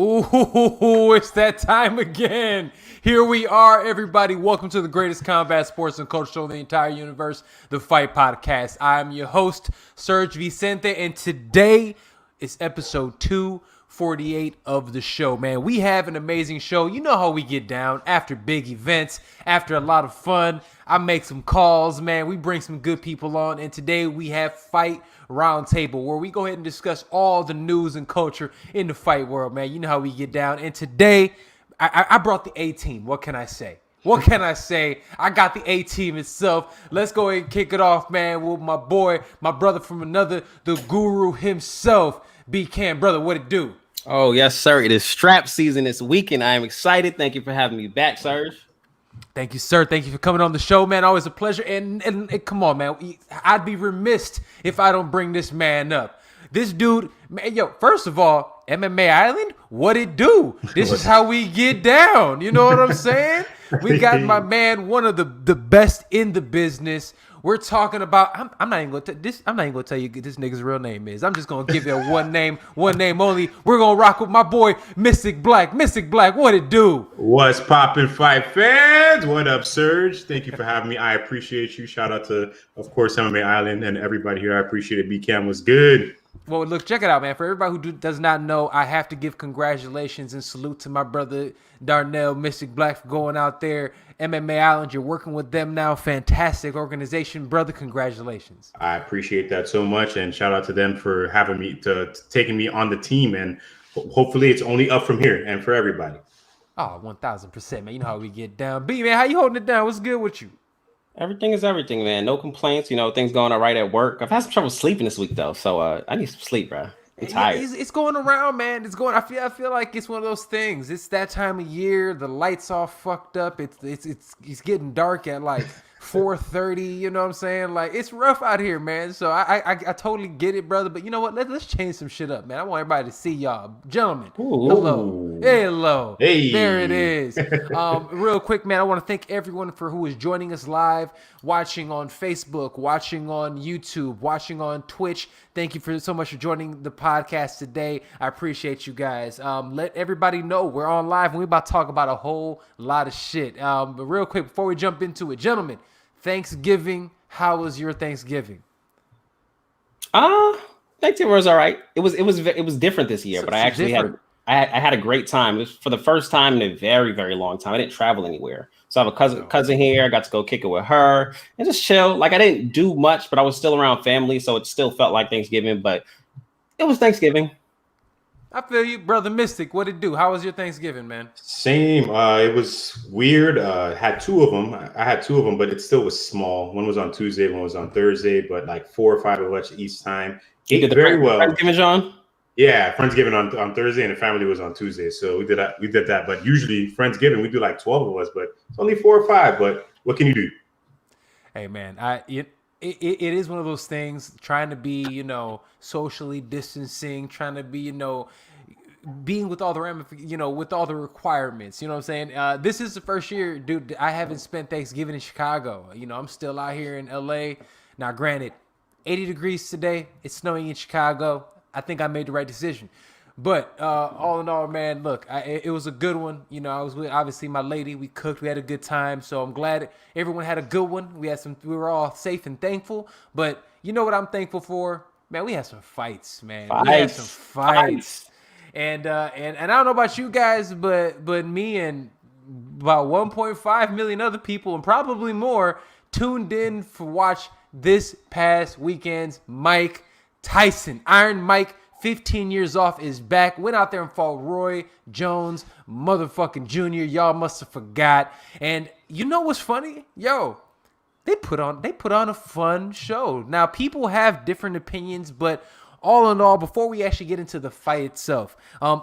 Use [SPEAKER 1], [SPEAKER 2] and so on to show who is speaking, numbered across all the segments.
[SPEAKER 1] Ooh, it's that time again. Here we are, everybody. Welcome to the greatest combat sports and culture show in the entire universe, the Fight Podcast. I'm your host, SERG VICENTE, and today is episode 248 of the show, man. We have an amazing show. You know how we get down after big events, after a lot of fun. I make some calls, man. We bring some good people on, and today we have Fight Roundtable, where we go ahead and discuss all the news and culture in the fight world, man. You know how we get down. And today, I brought the A-team. What can I say? I got the A-team itself. Let's go ahead and kick it off, man, with my boy, my brother from another, the guru himself, Bcamm. Brother, what it do?
[SPEAKER 2] Oh, yes, sir. It is strap season this weekend. I am excited. Thank you for having me back, Serge.
[SPEAKER 1] Thank you, sir. Thank you for coming on the show, man. Always a pleasure. And come on, man. I'd be remiss if I don't bring this man up. This dude, man, first of all, MMA Island, what it do? This is how we get down. You know what I'm saying? We got my man, one of the best in the business. We're talking about. I'm not even gonna tell you this nigga's real name is. I'm just gonna give you a one name only. We're gonna rock with my boy Mystic Black. Mystic Black, what it do?
[SPEAKER 3] What's poppin', fight fans? What up, Serge? Thank you for having me. I appreciate you. Shout out to, of course, MMA Island and everybody here. I appreciate it. Bcamm was good.
[SPEAKER 1] Well, look, check it out, man. For everybody who does not know, I have to give congratulations and salute to my brother Darnell, Mystic Black, for going out there. MMA Island, you're working with them now. Fantastic organization, brother. Congratulations.
[SPEAKER 3] I appreciate that so much, and shout out to them for having me, taking me on the team, and hopefully it's only up from here and for everybody.
[SPEAKER 1] Oh, 1,000%, man. You know how we get down. B, man, how you holding it down? What's good with you?
[SPEAKER 2] Everything is everything, man. No complaints. You know, things going all right at work. I've had some trouble sleeping this week, though, so I need some sleep, bro. I'm tired.
[SPEAKER 1] It's going around, man. It's going. I feel like it's one of those things. It's that time of year. The lights all fucked up. It's getting dark at like 4:30. You know what I'm saying? Like, it's rough out here, man. So I totally get it, brother. But you know what? Let's change some shit up, man. I want everybody to see y'all, gentlemen.
[SPEAKER 2] Ooh.
[SPEAKER 1] Hello.
[SPEAKER 3] Hey.
[SPEAKER 1] There it is. Real quick, man. I want to thank everyone who is joining us live, watching on Facebook, watching on YouTube, watching on Twitch. Thank you so much for joining the podcast today. I appreciate you guys. Let everybody know we're on live and we're about to talk about a whole lot of shit. But real quick, before we jump into it, gentlemen, Thanksgiving. How was your Thanksgiving?
[SPEAKER 2] Thanksgiving was all right. It was different this year, but I actually had a great time. It was for the first time in a very, very long time. I didn't travel anywhere. So I have a cousin here. I got to go kick it with her and just chill. Like, I didn't do much, but I was still around family, so it still felt like Thanksgiving, but it was Thanksgiving.
[SPEAKER 1] I feel you, brother Mystic. What it do? How was your Thanksgiving, man?
[SPEAKER 3] Same. It was weird. Had two of them. I had two of them, but it still was small. One was on Tuesday, one was on Thursday, but like 4 or 5 of us each time. Ate very well.
[SPEAKER 2] Thanksgiving, John?
[SPEAKER 3] Yeah, Friendsgiving on Thursday, and the family was on Tuesday. So we did that. But usually Friendsgiving, we do like 12 of us, but it's only 4 or 5. But what can you do?
[SPEAKER 1] Hey, man, it is one of those things, trying to be, socially distancing, trying to be, being with all the with all the requirements. You know what I'm saying? This is the first year, dude, I haven't spent Thanksgiving in Chicago. I'm still out here in LA. Now, granted, 80 degrees today. It's snowing in Chicago. I think I made the right decision. But all in all, man, look, it was a good one. I was with, obviously, my lady. We cooked. We had a good time. So I'm glad everyone had a good one. We were all safe and thankful. But you know what I'm thankful for? Man, we had some fights, man. We had some fights. And I don't know about you guys, but me and about 1.5 million other people, and probably more, tuned in to watch this past weekend's Mike Tyson. Iron Mike, 15 years off, is back. Went out there and fought Roy Jones, motherfucking Jr. Y'all must have forgot. And you know what's funny? They put on a fun show. Now, people have different opinions, but all in all, before we actually get into the fight itself, I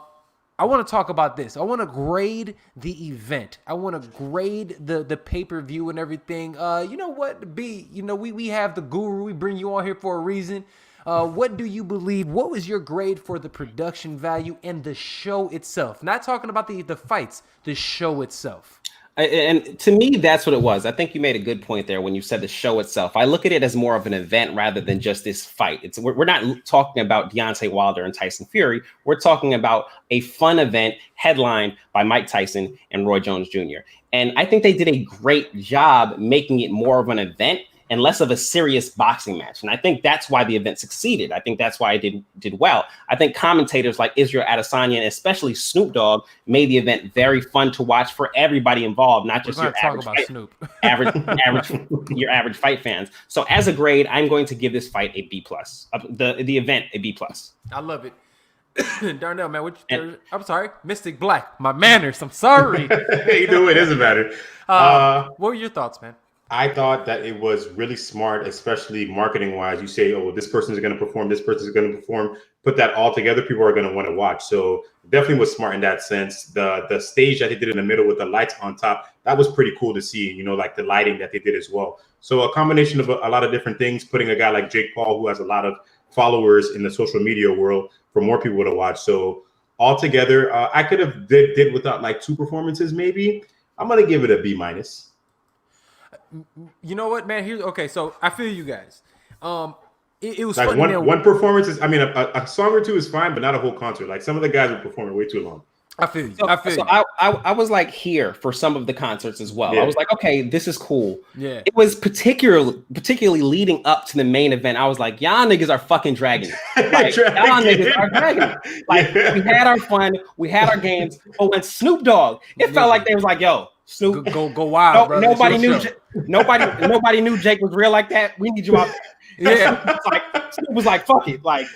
[SPEAKER 1] want to talk about this. I want to grade the event. I want to grade the pay-per-view and everything. You know what, B? We have the guru. We bring you on here for a reason. What do you believe? What was your grade for the production value and the show itself? Not talking about the fights, the show itself.
[SPEAKER 2] And to me, that's what it was. I think you made a good point there when you said the show itself. I look at it as more of an event rather than just this fight. We're not talking about Deontay Wilder and Tyson Fury. We're talking about a fun event headlined by Mike Tyson and Roy Jones Jr. And I think they did a great job making it more of an event and less of a serious boxing match. And I think that's why the event succeeded. I think that's why it did well. I think commentators like Israel Adesanya and especially Snoop Dogg made the event very fun to watch for everybody involved, not just your average fight fans. So as a grade, I'm going to give this fight a B+. The event a B+.
[SPEAKER 1] I love it. Darnell, man, I'm sorry, Mystic Black, my manners. I'm sorry.
[SPEAKER 3] You know, it doesn't matter.
[SPEAKER 1] What were your thoughts, man?
[SPEAKER 3] I thought that it was really smart, especially marketing wise. You say, oh, this person is going to perform, this person is going to perform. Put that all together, people are going to want to watch. So definitely was smart in that sense. The stage that they did in the middle with the lights on top, that was pretty cool to see, you know, like the lighting that they did as well. So a combination of a lot of different things, putting a guy like Jake Paul, who has a lot of followers in the social media world, for more people to watch. So altogether, I could have did without like 2 performances, maybe. I'm going to give it a B-.
[SPEAKER 1] You know what, man? Okay, so I feel you guys. It was
[SPEAKER 3] like one performance is. I mean, a song or 2 is fine, but not a whole concert. Like some of the guys were performing way too long.
[SPEAKER 1] I feel you.
[SPEAKER 2] I was like here for some of the concerts as well. Yeah. I was like, okay, this is cool.
[SPEAKER 1] Yeah.
[SPEAKER 2] It was particularly leading up to the main event. I was like, y'all niggas are fucking dragging it. Like, y'all niggas are dragging it. Like, we had our fun, we had our games, but when Snoop Dogg, it felt like they was like, yo, Snoop,
[SPEAKER 1] go wild, bro.
[SPEAKER 2] Nobody knew Jake was real like that. We need you out.
[SPEAKER 1] Yeah.
[SPEAKER 2] Snoop was like, fuck it, like.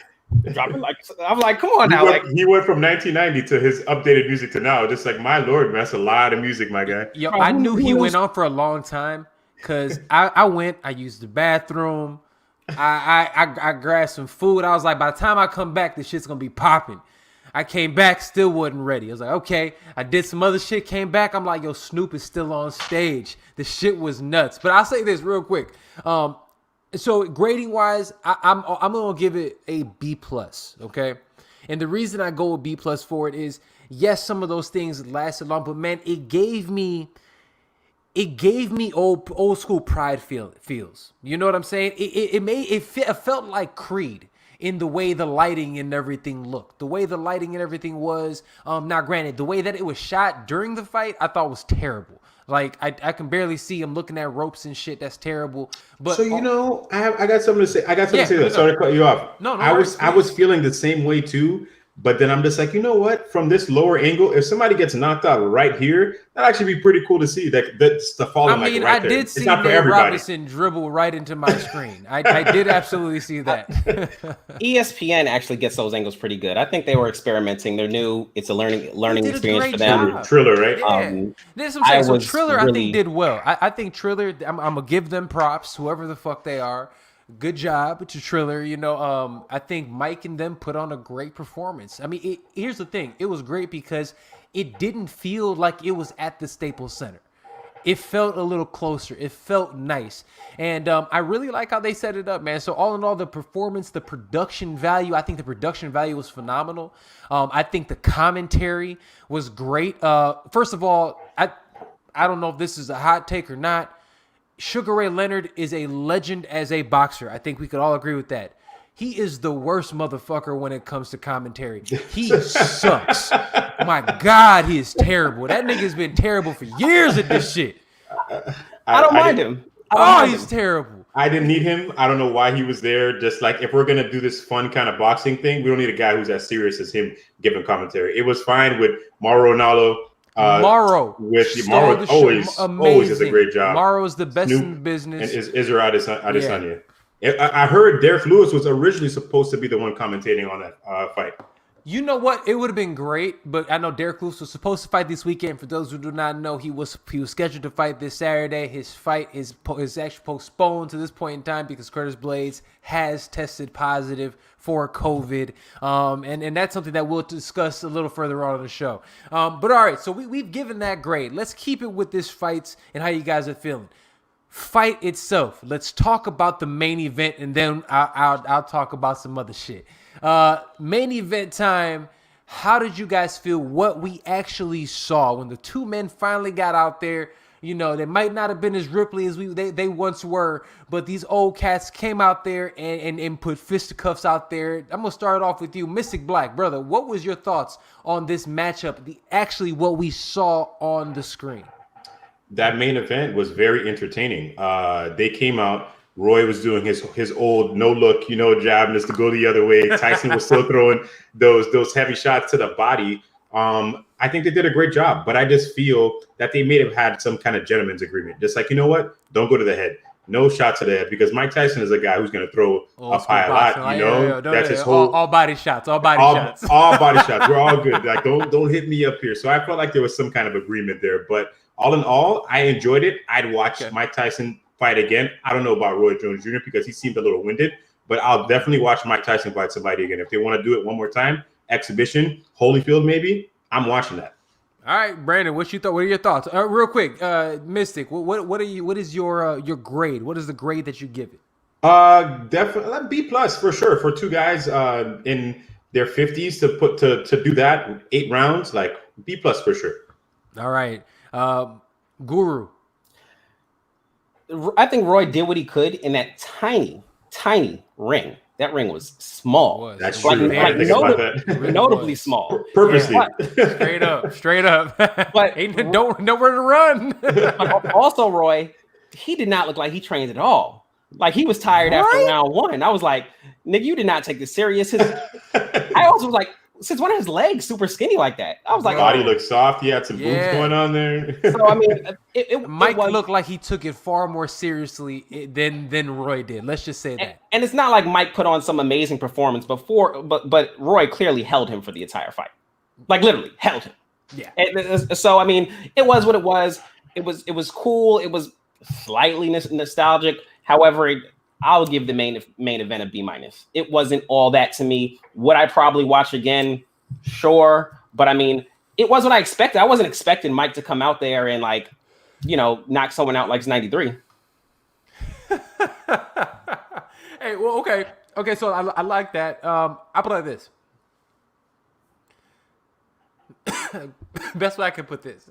[SPEAKER 2] Dropping like I'm like, come on now.
[SPEAKER 3] He went from 1990 to his updated music to now. Just like, my lord, man, that's a lot of music, my guy.
[SPEAKER 1] Yo, I knew he went on for a long time because I used the bathroom, I grabbed some food. I was like, by the time I come back, this shit's gonna be popping. I came back, still wasn't ready. I was like, okay. I did some other shit, came back. I'm like, yo, Snoop is still on stage. The shit was nuts. But I'll say this real quick. So grading wise, I'm gonna give it a B+. Okay, and the reason I go with B+ for it is, yes, some of those things lasted long, but man, it gave me old school Pride feels. You know what I'm saying? It felt like Creed in the way the lighting and everything looked, the way the lighting and everything was. Now, granted, the way that it was shot during the fight, I thought was terrible. Like, I can barely see him looking at ropes and shit. That's terrible. But
[SPEAKER 3] so, you know, I got something to say. Sorry to cut you off.
[SPEAKER 1] No,
[SPEAKER 3] I was feeling the same way too. But then I'm just like, you know what? From this lower angle, if somebody gets knocked out right here, that'd actually be pretty cool to see. That's the falling. I mean, like, right
[SPEAKER 1] I did see Nate Robinson dribble right into my screen. I did absolutely see that.
[SPEAKER 2] ESPN actually gets those angles pretty good. I think they were experimenting. They're new. It's a learning experience for them.
[SPEAKER 3] Triller, right?
[SPEAKER 1] Yeah. That's what I'm saying. So Triller, I think, did well. I think Triller, I'm gonna give them props, whoever the fuck they are. Good job to Triller. You know, I think Mike and them put on a great performance. I mean, here's the thing. It was great because it didn't feel like it was at the Staples Center. It felt a little closer. It felt nice. And I really like how they set it up, man. So all in all, the performance, the production value, I think the production value was phenomenal. I think the commentary was great. First of all, I don't know if this is a hot take or not. Sugar Ray Leonard is a legend as a boxer. I think we could all agree with that. He is the worst motherfucker when it comes to commentary. He sucks. My God, he is terrible. That nigga's been terrible for years at this shit.
[SPEAKER 2] I don't mind him.
[SPEAKER 1] He's terrible.
[SPEAKER 3] I didn't need him. I don't know why he was there. Just like, if we're gonna do this fun kind of boxing thing, we don't need a guy who's as serious as him giving commentary. It was fine with Mauro Ronaldo.
[SPEAKER 1] Mauro
[SPEAKER 3] always does a great job.
[SPEAKER 1] Mauro's the best in the business.
[SPEAKER 3] And Israel Adesanya. Yeah. I heard Derek Lewis was originally supposed to be the one commentating on that fight.
[SPEAKER 1] You know what? It would have been great, but I know Derek Lewis was supposed to fight this weekend. For those who do not know, he was scheduled to fight this Saturday. His fight is actually postponed to this point in time because Curtis Blades has tested positive for COVID, and that's something that we'll discuss a little further on in the show. But all right, so we've given that grade. Let's keep it with this fights and how you guys are feeling. Fight itself. Let's talk about the main event, and then I'll talk about some other shit. Main event time. How did you guys feel what we actually saw when the two men finally got out there? You know, they might not have been as Ripley as they once were, but these old cats came out there and put fisticuffs out there. I'm gonna start off with you, Mystic Black, brother. What was your thoughts on this matchup? Actually, what we saw on the screen.
[SPEAKER 3] That main event was very entertaining. They came out. Roy was doing his old no look, jab, just to go the other way. Tyson was still throwing those heavy shots to the body. I think they did a great job, but I just feel that they may have had some kind of gentleman's agreement. Just like, you know what? Don't go to the head. No shot to the head, because Mike Tyson is a guy who's going to throw up high a lot. That's his whole
[SPEAKER 1] all body shots, all body shots.
[SPEAKER 3] All body shots. We're all good. Like, don't hit me up here. So I felt like there was some kind of agreement there. But all in all, I enjoyed it. I'd watch Mike Tyson fight again. I don't know about Roy Jones Jr. because he seemed a little winded, but I'll definitely watch Mike Tyson fight somebody again. If they want to do it one more time, exhibition, Holyfield maybe, I'm watching that.
[SPEAKER 1] All right, Brandon, what you thought? What are your thoughts? Real quick, Mystic, what is your grade? What is the grade that you give it?
[SPEAKER 3] Definitely B+ for sure. For two guys in their 50s to do that 8 rounds, like B+ for sure.
[SPEAKER 1] All right, Guru.
[SPEAKER 2] I think Roy did what he could in that tiny ring. That ring was small.
[SPEAKER 3] That's true.
[SPEAKER 2] Notably small.
[SPEAKER 3] Purposely.
[SPEAKER 1] Yeah. Straight up. But ain't nowhere to run.
[SPEAKER 2] But also, Roy, he did not look like he trained at all. Like, he was tired after round 1. I was like, nigga, you did not take this serious. I also was like, since when are his legs super skinny like that? I was like,
[SPEAKER 3] body looked soft. He had some boobs going on there.
[SPEAKER 2] So I mean,
[SPEAKER 1] Mike looked like he took it far more seriously than Roy did. Let's just say that.
[SPEAKER 2] And it's not like Mike put on some amazing performance before, but Roy clearly held him for the entire fight, like literally held him.
[SPEAKER 1] Yeah.
[SPEAKER 2] And so I mean, it was what it was. It was cool. It was slightly nostalgic. However, I'll give the main event a B-. It wasn't all that to me. Would I probably watch again? Sure. But I mean, it was what I expected. I wasn't expecting Mike to come out there and knock someone out like it's 93.
[SPEAKER 1] Hey, well, okay. Okay, so I like that. I put it like this. Best way I can put this.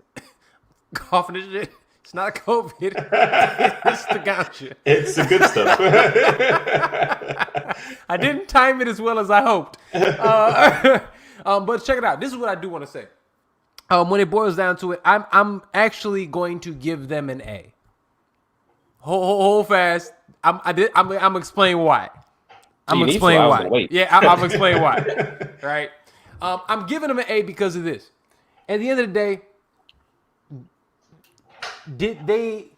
[SPEAKER 1] Coughing and shit. It's not COVID. It's the gotcha.
[SPEAKER 3] It's the good stuff.
[SPEAKER 1] I didn't time it as well as I hoped. But check it out. This is what I do want to say. When it boils down to it, I'm actually going to give them an A. Hold fast. I'm explaining why. I'm explaining why. Yeah, I'm explaining why. Right. I'm giving them an A because of this. At the end of the day, they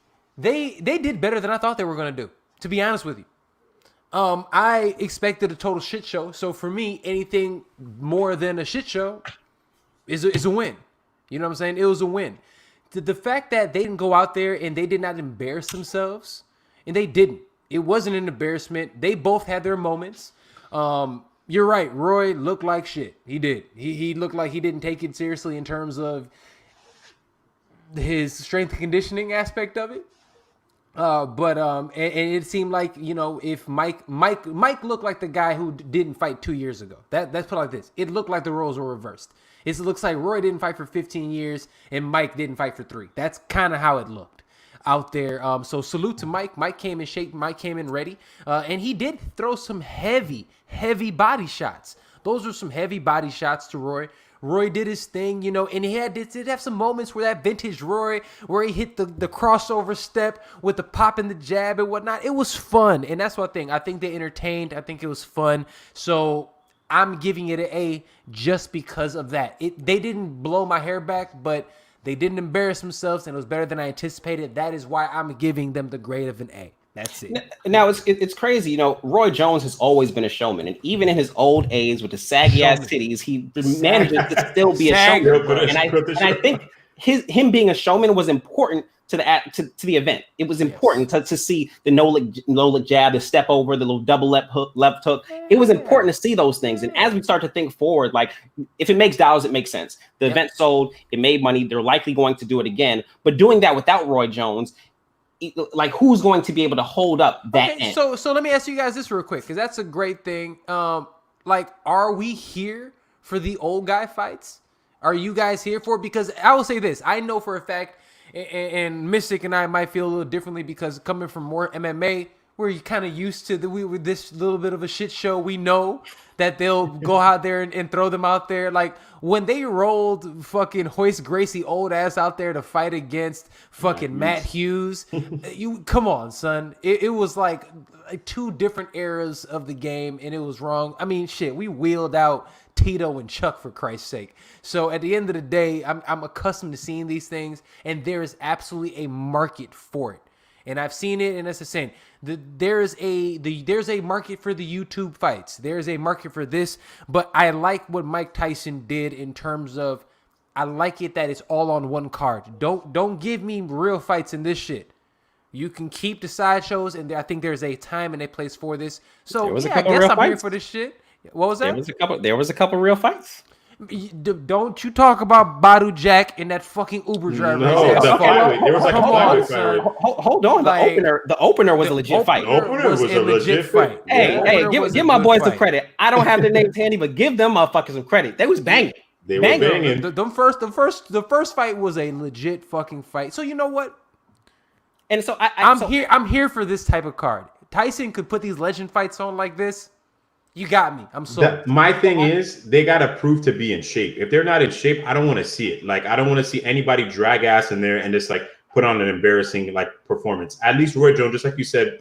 [SPEAKER 1] did better than I thought they were going to do, to be honest with you. I expected a total shit show. So for me, anything more than a shit show is a win. You know what I'm saying? It was a win. The fact that they didn't go out there and they did not embarrass themselves, and they didn't. It wasn't an embarrassment. They both had their moments. You're right. Roy looked like shit. He did. He looked like he didn't take it seriously in terms of his strength and conditioning aspect of it. But it seemed like, if Mike looked like the guy who didn't fight 2 years ago. Let's put it like this. It looked like the roles were reversed. It looks like Roy didn't fight for 15 years and Mike didn't fight for 3. That's kind of how it looked out there. So salute to Mike. Mike came in shape. Mike came in ready. And he did throw some heavy body shots. Those were some heavy body shots to Roy. Roy did his thing, and he did have some moments where that vintage Roy, where he hit the crossover step with the pop and the jab and whatnot. It was fun, and that's what I think they entertained. I think it was fun. So I'm giving it an A just because of that. They didn't blow my hair back, but they didn't embarrass themselves, and it was better than I anticipated. That is why I'm giving them the grade of an A. That's it.
[SPEAKER 2] Now it's crazy. Roy Jones has always been a showman, and even in his old age with the saggy ass titties, he manages to still be a showman. And I think him being a showman was important to the event. It was important to see the no look jab, the step over, the little double left hook. It was important to see those things. And as we start to think forward, like, if it makes dollars, it makes sense. The event sold, it made money. They're likely going to do it again. But doing that without Roy Jones, like, who's going to be able to hold up that end?
[SPEAKER 1] So let me ask you guys this real quick, because that's a great thing. Like, are we here for the old guy fights? Are you guys here for it? Because I will say this. I know for a fact, and Mystic and I might feel a little differently because coming from more MMA, we're kind of used to with this little bit of a shit show. We know that they'll go out there and throw them out there. Like when they rolled fucking Hoist Gracie old ass out there to fight against fucking Matt Hughes. You come on, son. It was like two different eras of the game, and it was wrong. I mean, shit, we wheeled out Tito and Chuck for Christ's sake. So at the end of the day, I'm accustomed to seeing these things, and there is absolutely a market for it. And I've seen it, and that's the same. There's a market for the YouTube fights. There's a market for this, but I like what Mike Tyson did in terms of, I like it that it's all on one card. Don't give me real fights in this shit. You can keep the sideshows, and I think there's a time and a place for this. So yeah, I guess I'm here for this shit. What was that?
[SPEAKER 2] There was a couple real fights.
[SPEAKER 1] Don't you talk about Badu Jack and that fucking Uber driver?
[SPEAKER 3] No, there was like a flyweight fight.
[SPEAKER 2] Hold on, the opener was a legit fight.
[SPEAKER 3] The opener was a legit fight.
[SPEAKER 2] Hey, give my boys some credit. I don't have their names handy, but give them motherfuckers some credit. They was banging.
[SPEAKER 3] They were banging.
[SPEAKER 1] The first fight was a legit fucking fight. So you know what?
[SPEAKER 2] And so
[SPEAKER 1] I'm here for this type of card. Tyson could put these legend fights on like this. You got me. I'm sold.
[SPEAKER 3] My thing is, they got to prove to be in shape. If they're not in shape, I don't want to see it. Like, I don't want to see anybody drag ass in there and just like put on an embarrassing like performance. At least Roy Jones, just like you said,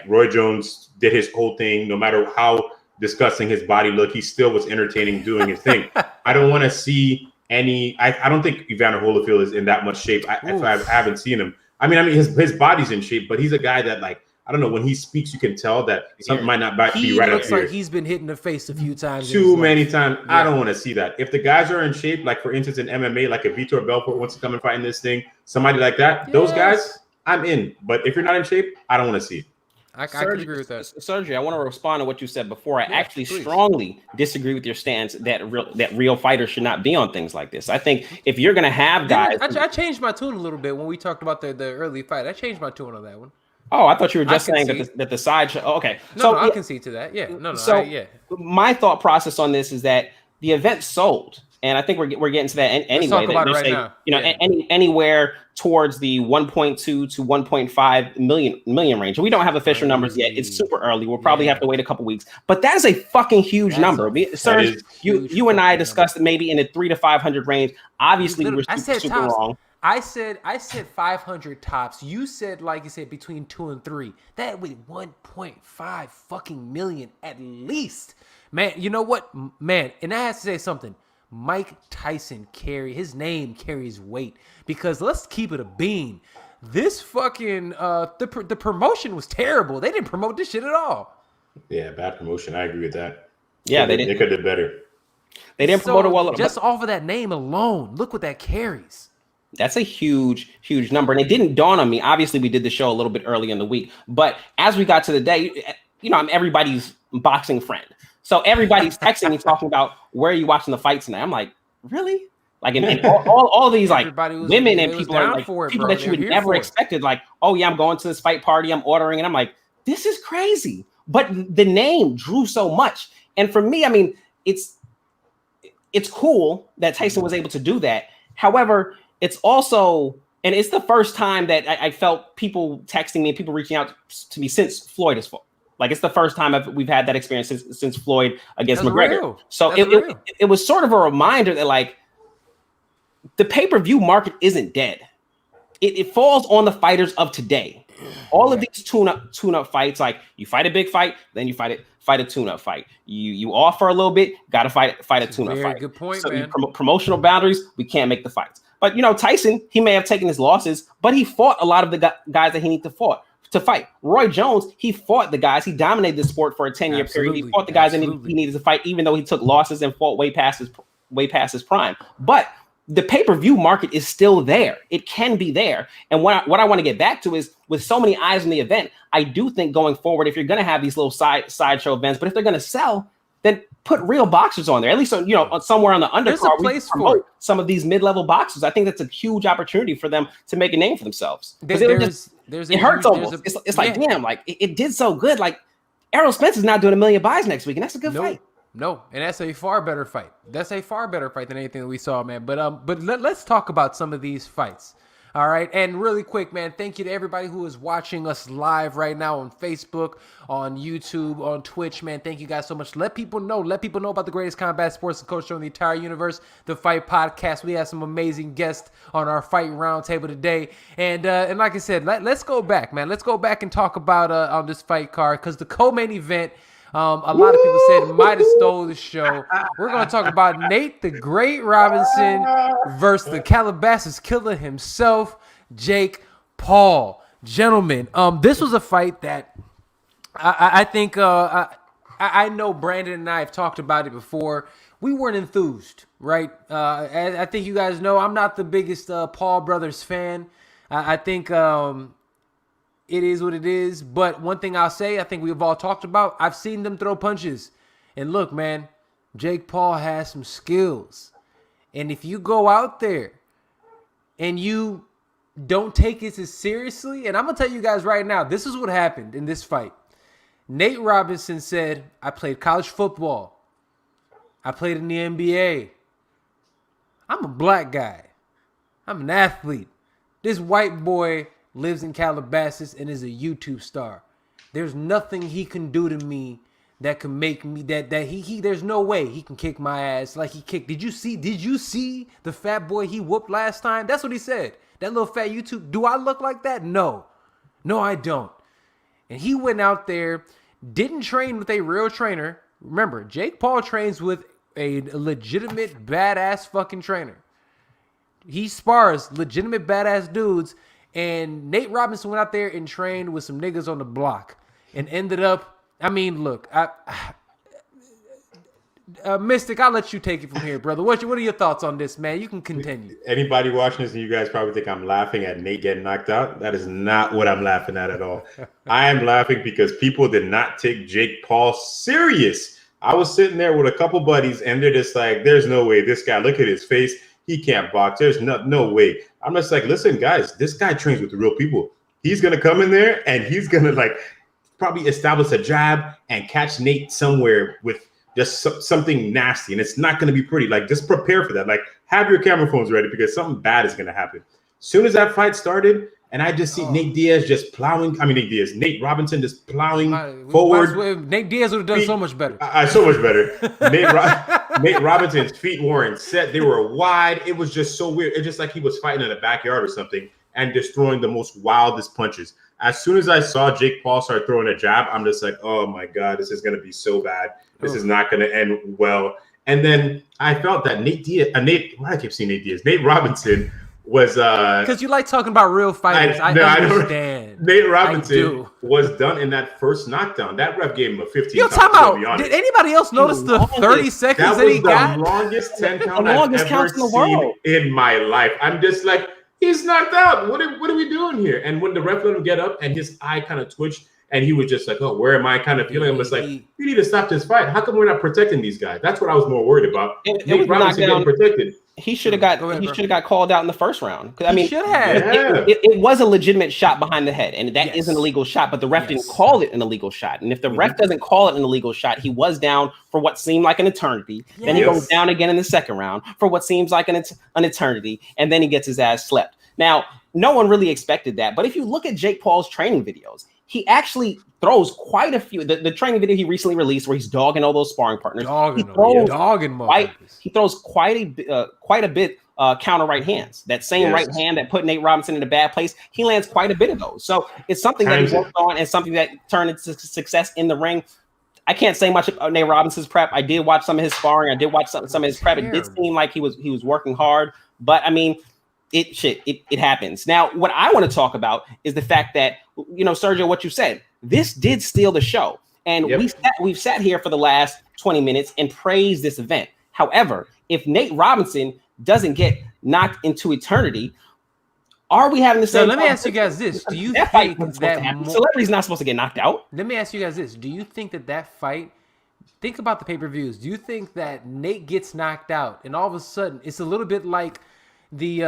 [SPEAKER 3] Roy Jones did his whole thing. No matter how disgusting his body looked, he still was entertaining doing his thing. I don't want to see any. I don't think Evander Holyfield is in that much shape. If I haven't seen him. I mean, his body's in shape, but he's a guy that like. I don't know. When he speaks, you can tell that something might not be right up here.
[SPEAKER 1] He looks like he's been hit in the face a few times.
[SPEAKER 3] Too many times. Yeah. I don't want to see that. If the guys are in shape, like for instance in MMA, like if Vitor Belfort wants to come and fight in this thing, somebody like that, those guys, I'm in. But if you're not in shape, I don't want to see it.
[SPEAKER 1] I can agree with that.
[SPEAKER 2] Sergio, I want to respond to what you said before. I strongly disagree with your stance that real fighters should not be on things like this. I think if you're going to have guys...
[SPEAKER 1] I changed my tune a little bit when we talked about the early fight. I changed my tune on that one.
[SPEAKER 2] Oh, I thought you were just saying that the side show. Okay,
[SPEAKER 1] no, I can see to that. Yeah, no.
[SPEAKER 2] So my thought process on this is that the event sold, and I think we're getting to that anyway.
[SPEAKER 1] Let's talk about it right now.
[SPEAKER 2] You know, anywhere towards the 1.2 to 1.5 million range. We don't have official numbers yet. It's super early. We'll probably have to wait a couple weeks. But that is a fucking huge number. Sir, you and I discussed it maybe in the 300 to 500 range. Obviously, we're super wrong.
[SPEAKER 1] I said 500 tops. You said, like you said, between 2 and 3. That would 1.5 fucking million at least. Man, you know what? Man, and I have to say something. Mike Tyson his name carries weight because let's keep it a bean. This fucking the promotion was terrible. They didn't promote this shit at all.
[SPEAKER 3] Yeah, bad promotion. I agree with that.
[SPEAKER 2] Yeah,
[SPEAKER 3] they could have did better.
[SPEAKER 2] They didn't promote it well.
[SPEAKER 1] Just off of that name alone, look what that carries.
[SPEAKER 2] That's a huge number. And it didn't dawn on me. Obviously, we did the show a little bit early in the week. But as we got to the day, you know, I'm everybody's boxing friend. So everybody's texting me talking about where are you watching the fights tonight? I'm like, really? Like, and all these like women and people are like people that you would never expected. Like, oh yeah, I'm going to this fight party. I'm ordering. And I'm like, this is crazy. But the name drew so much. And for me, I mean, it's cool that Tyson was able to do that. However, it's also, and it's the first time that I felt people texting me and people reaching out to me since Floyd has fought. Like, it's the first time we've had that experience since Floyd against McGregor.
[SPEAKER 1] Real.
[SPEAKER 2] So it was sort of a reminder that, like, the pay-per-view market isn't dead. It falls on the fighters of today. All of these tune-up fights, like you fight a big fight, then you fight a tune-up fight. You off for a little bit, got to fight a tune-up fight.
[SPEAKER 1] Good point,
[SPEAKER 2] so
[SPEAKER 1] man.
[SPEAKER 2] Promotional boundaries, we can't make the fights. But, you know, Tyson, he may have taken his losses, but he fought a lot of the guys that he needed to fight. Roy Jones, he fought the guys. He dominated the sport for a 10-year period. He fought the guys that he needed to fight, even though he took losses and fought way past his prime. But the pay-per-view market is still there. It can be there. And what I want to get back to is, with so many eyes on the event, I do think going forward, if you're going to have these little sideshow events, but if they're going to sell, then put real boxers on there, at least, you know, somewhere on the undercard.
[SPEAKER 1] There's a place for
[SPEAKER 2] some of these mid-level boxers. I think that's a huge opportunity for them to make a name for themselves. It hurts almost. It's like, damn, like it did so good. Like Errol Spencer's not doing 1 million buys next week, and that's a good fight.
[SPEAKER 1] No, and that's a far better fight. That's a far better fight than anything that we saw, man. But let's talk about some of these fights. All right, and really quick, man, thank you to everybody who is watching us live right now on Facebook, on YouTube, on Twitch, man. Thank you guys so much. Let people know about the greatest combat sports and culture in the entire universe, the Fight Podcast. We have some amazing guests on our Fight Roundtable today, and like I said, let's go back, man. Let's go back and talk about on this fight card, because the co-main event. A lot of people said it might have stole the show. We're going to talk about Nate the Great Robinson versus the Calabasas killer himself, Jake Paul. Gentlemen, this was a fight that I think I know Brandon and I have talked about it before. We weren't enthused, right? I think you guys know I'm not the biggest Paul brothers fan. I think it is what it is. But one thing I'll say, I think we've all talked about, I've seen them throw punches. And look, man, Jake Paul has some skills. And if you go out there and you don't take it as seriously, and I'm going to tell you guys right now, this is what happened in this fight. Nate Robinson said, I played college football. I played in the NBA. I'm a black guy. I'm an athlete. This white boy lives in Calabasas and is a YouTube star. There's nothing he can do to me that can make me he there's no way he can kick my ass like he kicked. Did you see the fat boy he whooped last time? That's what he said. That little fat YouTube. Do I look like that? No, I don't. And he went out there, didn't train with a real trainer. Remember, Jake Paul trains with a legitimate badass fucking trainer. He spars legitimate badass dudes. And Nate Robinson went out there and trained with some niggas on the block and ended up, I mean, look, Mystic, I'll let you take it from here, brother. What are your thoughts on this, man? You can continue.
[SPEAKER 3] Anybody watching this, and you guys probably think I'm laughing at Nate getting knocked out. That is not what I'm laughing at all. I am laughing because people did not take Jake Paul serious. I was sitting there with a couple buddies, and they're just like, there's no way this guy, look at his face. He can't box. There's no way. I'm just like, listen, guys, this guy trains with real people. He's going to come in there and he's going to like probably establish a jab and catch Nate somewhere with just something nasty. And it's not going to be pretty. Like, just prepare for that. Like, have your camera phones ready because something bad is going to happen. Soon as that fight started, and I just see Nate Robinson just plowing forward.
[SPEAKER 1] Nate Diaz would have done so much better.
[SPEAKER 3] So much better. Nate Robinson's feet weren't set. They were wide. It was just so weird. It's just like he was fighting in the backyard or something and just throwing the most wildest punches. As soon as I saw Jake Paul start throwing a jab, I'm just like, oh my God, this is going to be so bad. This is not going to end well. And then I felt that Nate Robinson was
[SPEAKER 1] because you like talking about real fighters. I understand.
[SPEAKER 3] Nate Robinson was done in that first knockdown. That ref gave him a 15.
[SPEAKER 1] Yo, time out. Did anybody else notice the 30 seconds that he got?
[SPEAKER 3] That was the longest 10 count I've ever seen in my life. I'm just like, he's knocked out. What are we doing here? And when the ref let him get up and his eye kind of twitched and he was just like, oh, where am I kind of feeling? I was like, you need to stop this fight. How come we're not protecting these guys? That's what I was more worried about. Nate Robinson getting protected.
[SPEAKER 2] He should have got called out in the first round. I mean,
[SPEAKER 1] should have.
[SPEAKER 2] It was a legitimate shot behind the head, and that is an illegal shot. But the ref didn't call it an illegal shot. And if the ref doesn't call it an illegal shot, he was down for what seemed like an eternity. Then he goes down again in the second round for what seems like an eternity, and then he gets his ass slept. Now, no one really expected that. But if you look at Jake Paul's training videos, he actually throws quite a few. The training video he recently released, where he's dogging all those sparring partners, he throws quite a bit counter right hands. That same right hand that put Nate Robinson in a bad place, he lands quite a bit of those. So it's something that he worked on and something that turned into success in the ring. I can't say much about Nate Robinson's prep. I did watch some of his sparring. I did watch some of his prep. It did seem like he was working hard, but I mean, it happens. Now, what I want to talk about is the fact that, Sergio, what you said, this did steal the show. And we've sat here for the last 20 minutes and praised this event. However, if Nate Robinson doesn't get knocked into eternity, are we having the same?
[SPEAKER 1] Let me ask you guys this: do you think that
[SPEAKER 2] celebrity's not supposed to get knocked out?
[SPEAKER 1] Let me ask you guys this: do you think that fight? Think about the pay-per-views. Do you think that Nate gets knocked out and all of a sudden it's a little bit like the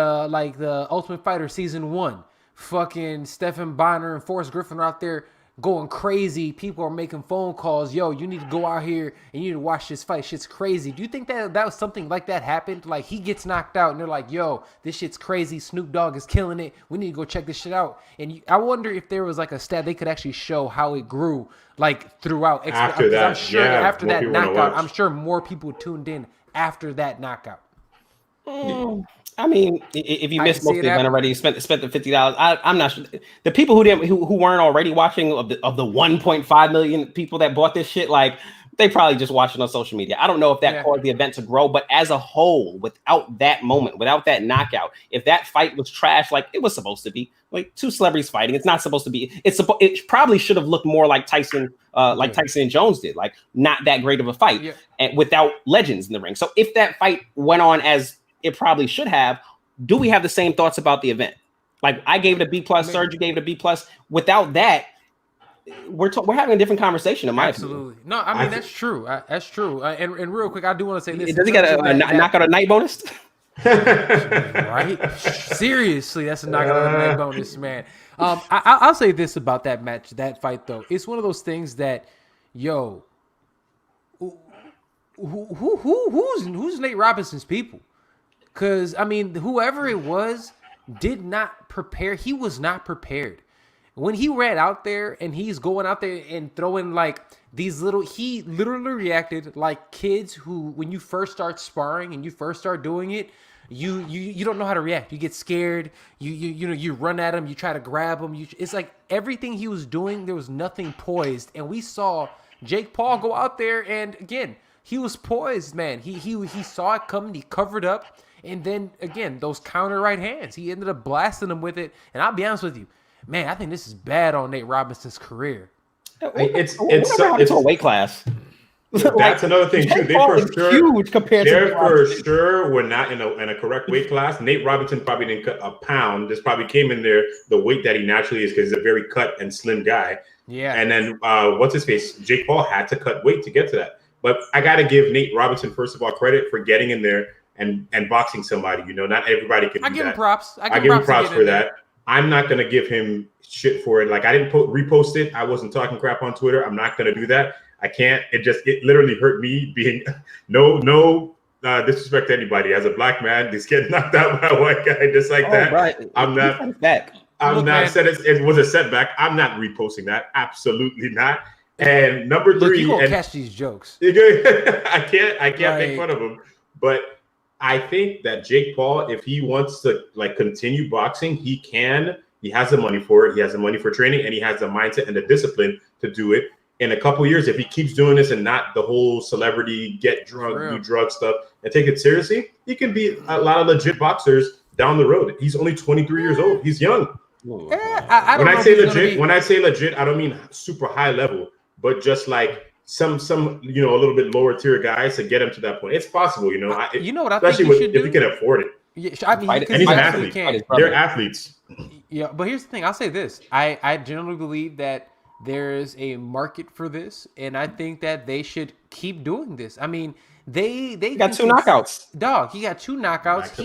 [SPEAKER 1] Ultimate Fighter season 1? Fucking Stephen Bonner and Forrest Griffin are out there going crazy. People are making phone calls. Yo, you need to go out here and you need to watch this fight. Shit's crazy. Do you think that was something like that happened? Like he gets knocked out and they're like, yo, this shit's crazy. Snoop Dogg is killing it. We need to go check this shit out. And I wonder if there was like a stat they could actually show how it grew like throughout.
[SPEAKER 3] After that,
[SPEAKER 1] I'm sure after that knockout, I'm sure more people tuned in after that knockout.
[SPEAKER 2] I mean, if you missed most of the event already, you spent the $50. I'm not sure. The people who weren't already watching of the 1.5 million people that bought this shit, like they probably just watched it on social media. I don't know if that caused the event to grow, but as a whole, without that moment, without that knockout, if that fight was trash like it was supposed to be, like two celebrities fighting, it's not supposed to be. It probably should have looked more like Tyson and Jones did, like not that great of a fight, and without legends in the ring. So if that fight went on as it probably should have, do we have the same thoughts about the event? Like I gave it a B+, Serg, you gave it a B+. Without that, we're having a different convection in my opinion.
[SPEAKER 1] No, I mean that's true. That's true. And real quick, I do want to say this.
[SPEAKER 2] Does he get a knockout a night bonus?
[SPEAKER 1] Right? Seriously, that's a knockout a night bonus, man. I'll say this about that match, that fight though. It's one of those things that, yo, who's Nate Robinson's people? Because, I mean, whoever it was did not prepare. He was not prepared. When he ran out there and he's going out there and throwing like these he literally reacted like kids who, when you first start sparring and you first start doing it, you don't know how to react. You get scared. You run at him. You try to grab him. It's like everything he was doing, there was nothing poised. And we saw Jake Paul go out there and again, he was poised, man. He saw it coming. He covered up. And then, again, those counter right hands. He ended up blasting them with it. And I'll be honest with you, man, I think this is bad on Nate Robinson's career.
[SPEAKER 2] It's a weight class.
[SPEAKER 3] That's another thing, too. They for sure,
[SPEAKER 2] huge compared
[SPEAKER 3] to for sure were not in a correct weight class. Nate Robinson probably didn't cut a pound. This probably came in there the weight that he naturally is because he's a very cut and slim guy.
[SPEAKER 1] Yeah.
[SPEAKER 3] And then, what's his face? Jake Paul had to cut weight to get to that. But I got to give Nate Robinson, first of all, credit for getting in there and boxing somebody. You know, not everybody can do that.
[SPEAKER 1] I give him props.
[SPEAKER 3] I give him props for that. I'm not going to give him shit for it. Like, I didn't repost it. I wasn't talking crap on Twitter. I'm not going to do that. I can't. It literally hurt me being no disrespect to anybody. As a black man, just getting knocked out by a white guy just like that. Right. I'm not said it was a setback. I'm not reposting that. Absolutely not. And number three,
[SPEAKER 1] you gonna catch these jokes.
[SPEAKER 3] I can't make fun of him. But I think that Jake Paul, if he wants to like continue boxing, he can. He has the money for it. He has the money for training, and he has the mindset and the discipline to do it. In a couple of years, if he keeps doing this and not the whole celebrity get drunk, do drug stuff, and take it seriously, he can be a lot of legit boxers down the road. He's only 23 years old. He's young. When I say legit, I don't mean super high level, but just like some a little bit lower tier guys to get him to that point. It's possible, you know.
[SPEAKER 1] What I think you should do?
[SPEAKER 3] If you can afford it.
[SPEAKER 1] Yeah, I mean,
[SPEAKER 3] and he's an athlete. They're athletes.
[SPEAKER 1] Yeah, but here's the thing. I'll say this. I generally believe that there's a market for this, and I think that they should keep doing this. I mean, they
[SPEAKER 2] got two knockouts.
[SPEAKER 1] Dog, he got two knockouts.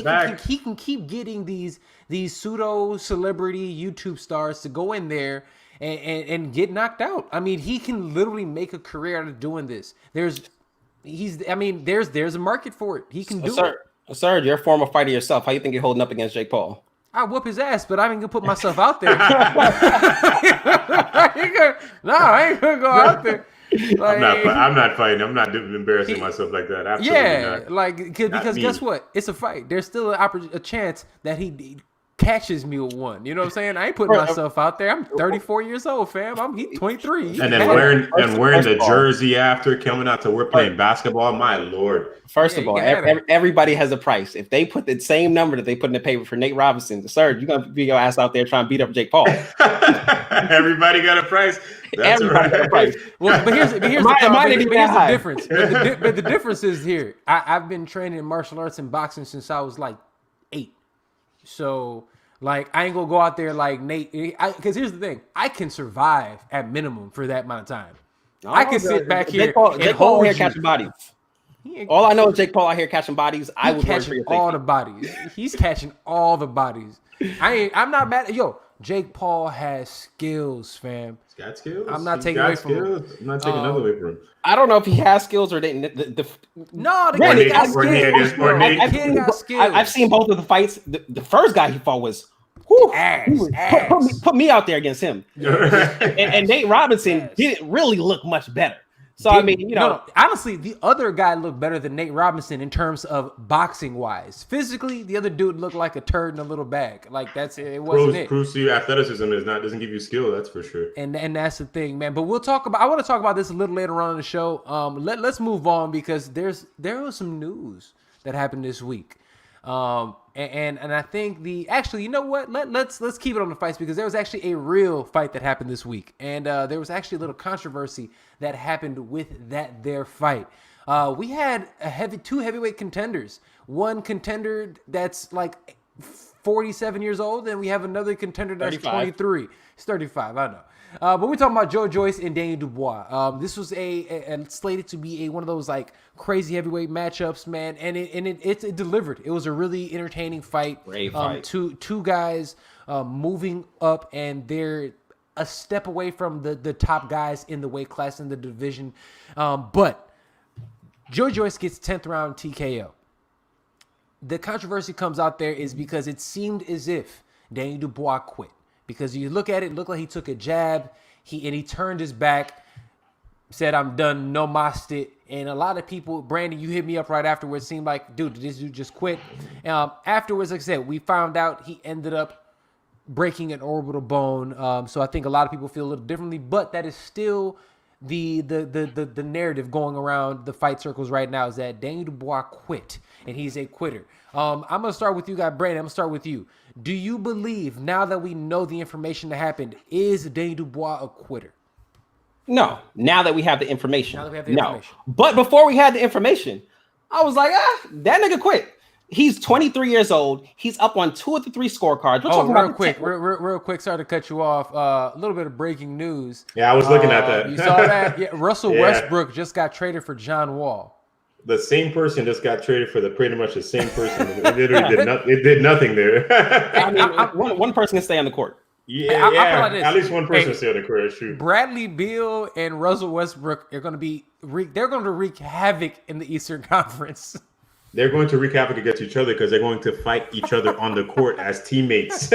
[SPEAKER 3] He
[SPEAKER 1] can keep getting these pseudo celebrity YouTube stars to go in there and get knocked out. I mean, he can literally make a career out of doing this. There's a market for it. He can do it.
[SPEAKER 2] Sir, you're a former fighter yourself. How you think you're holding up against Jake Paul?
[SPEAKER 1] I whoop his ass, but I ain't gonna put myself out there. I ain't gonna go out there. Like,
[SPEAKER 3] I'm not fighting. I'm not embarrassing myself like that. Absolutely not.
[SPEAKER 1] Because guess what? It's a fight. There's still a chance that he catches me with one. You know what I'm saying? I ain't putting myself out there. I'm 34 years old, fam. He's 23.
[SPEAKER 3] And then wearing the jersey after coming out to work playing basketball. My Lord.
[SPEAKER 2] First of all, everybody has a price. If they put the same number that they put in the paper for Nate Robinson, sir, you're gonna be your ass out there trying to beat up Jake Paul.
[SPEAKER 3] Everybody got a price. That's
[SPEAKER 2] everybody got a price.
[SPEAKER 1] Well, but here's the difference. But the difference is here. I've been training in martial arts and boxing since I was like 8. So, like, I ain't gonna go out there like Nate. Because here's the thing. I can survive at minimum for that amount of time. I can sit back here
[SPEAKER 2] Jake Paul here catching bodies. All I know is Jake Paul out here catching bodies. I would
[SPEAKER 1] catching all the bodies. He's catching all the bodies. I'm not mad. Yo, Jake Paul has skills, fam.
[SPEAKER 3] He's got skills.
[SPEAKER 1] I'm not taking away from him.
[SPEAKER 3] I'm not taking nothing away from him.
[SPEAKER 2] I don't know if he has skills or they.
[SPEAKER 1] No, the kid got skills.
[SPEAKER 2] I've seen both of the fights. The first guy he fought was put me out there against him. and Nate Robinson didn't really look much better. So I mean,
[SPEAKER 1] no, honestly, the other guy looked better than Nate Robinson in terms of boxing wise. Physically, the other dude looked like a turd in a little bag. Like that's it. Wasn't it?
[SPEAKER 3] Proves to you athleticism doesn't give you skill. That's for sure.
[SPEAKER 1] And that's the thing, man. But we'll talk about. I want to talk about this a little later on in the show. Let's move on because there was some news that happened this week. And I think you know what? Let's keep it on the fights because there was actually a real fight that happened this week, and there was actually a little controversy that happened with their fight. We had two heavyweight contenders. One contender that's like 47 years old, and we have another contender that's
[SPEAKER 2] 35.
[SPEAKER 1] 23. He's 35, I know. But we're talking about Joe Joyce and Daniel Dubois. This was a slated to be one of those like crazy heavyweight matchups, man, and it delivered. It was a really entertaining fight.
[SPEAKER 2] Great fight.
[SPEAKER 1] Two guys moving up, and they're a step away from the top guys in the weight class in the division. But Joe Joyce gets 10th round TKO. The controversy comes out there is because it seemed as if Daniel Dubois quit. Because you look at it, looked like he took a jab, he turned his back, said, "I'm done, no mosed it." And a lot of people, Brandon, you hit me up right afterwards, seemed like, dude, did this dude just quit? Afterwards, like I said, we found out he ended up breaking an orbital bone. So I think a lot of people feel a little differently, but that is still the narrative going around the fight circles right now is that Daniel Dubois quit, and he's a quitter. I'm going to start with you guys. Brandon, I'm going to start with you. Do you believe, now that we know the information that happened, is Daniel Dubois a quitter?
[SPEAKER 2] No. Now that we have the information.
[SPEAKER 1] No.
[SPEAKER 2] But before we had the information, I was like, that nigga quit. He's 23 years old. He's up on 2 of the 3 scorecards. We're talking
[SPEAKER 1] real quick. Real quick. Sorry to cut you off. A little bit of breaking news.
[SPEAKER 3] Yeah, I was looking at that.
[SPEAKER 1] You saw that? Yeah, Russell Westbrook just got traded for John Wall.
[SPEAKER 3] The same person just got traded for pretty much the same person. It literally did nothing there.
[SPEAKER 2] I mean, one person can stay on the court.
[SPEAKER 3] Yeah, at least one person stay on the court. That's true.
[SPEAKER 1] Bradley Beal and Russell Westbrook are going to wreak havoc in the Eastern Conference.
[SPEAKER 3] They're going to wreak havoc against each other because they're going to fight each other on the court as teammates.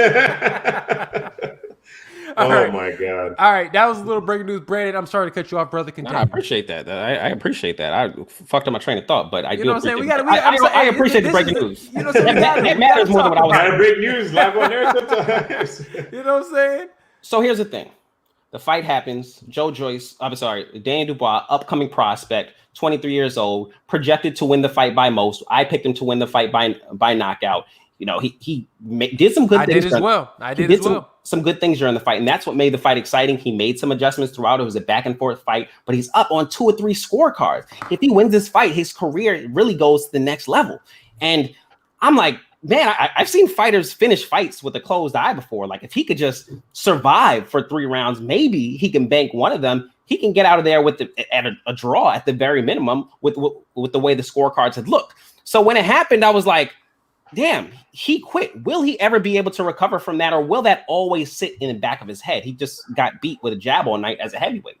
[SPEAKER 3] My God.
[SPEAKER 1] All right. That was a little breaking news. Brandon, I'm sorry to cut you off, brother. Continue.
[SPEAKER 2] I appreciate that. I appreciate that. I fucked up my train of thought, but I do appreciate it.
[SPEAKER 1] I
[SPEAKER 2] appreciate the breaking news.
[SPEAKER 1] You know what I'm saying?
[SPEAKER 2] That matters more than what I was
[SPEAKER 3] saying. Break news live on air sometimes.
[SPEAKER 1] You know what I'm saying?
[SPEAKER 2] So here's the thing. The fight happens. Daniel Dubois, upcoming prospect, 23 years old, projected to win the fight by most. I picked him to win the fight by knockout. You know, he did some good things.
[SPEAKER 1] I did as well.
[SPEAKER 2] Some good things during the fight, and that's what made the fight exciting. He made some adjustments throughout. It was a back and forth fight, but he's up on 2 or 3 scorecards. If he wins this fight, his career really goes to the next level. And I'm like, man, I've seen fighters finish fights with a closed eye before. Like, if he could just survive for 3 rounds, maybe he can bank one of them. He can get out of there with a draw at the very minimum with the way the scorecards had looked. So when it happened, I was like, damn, he quit. Will he ever be able to recover from that, or will that always sit in the back of his head? He just got beat with a jab all night as a heavyweight.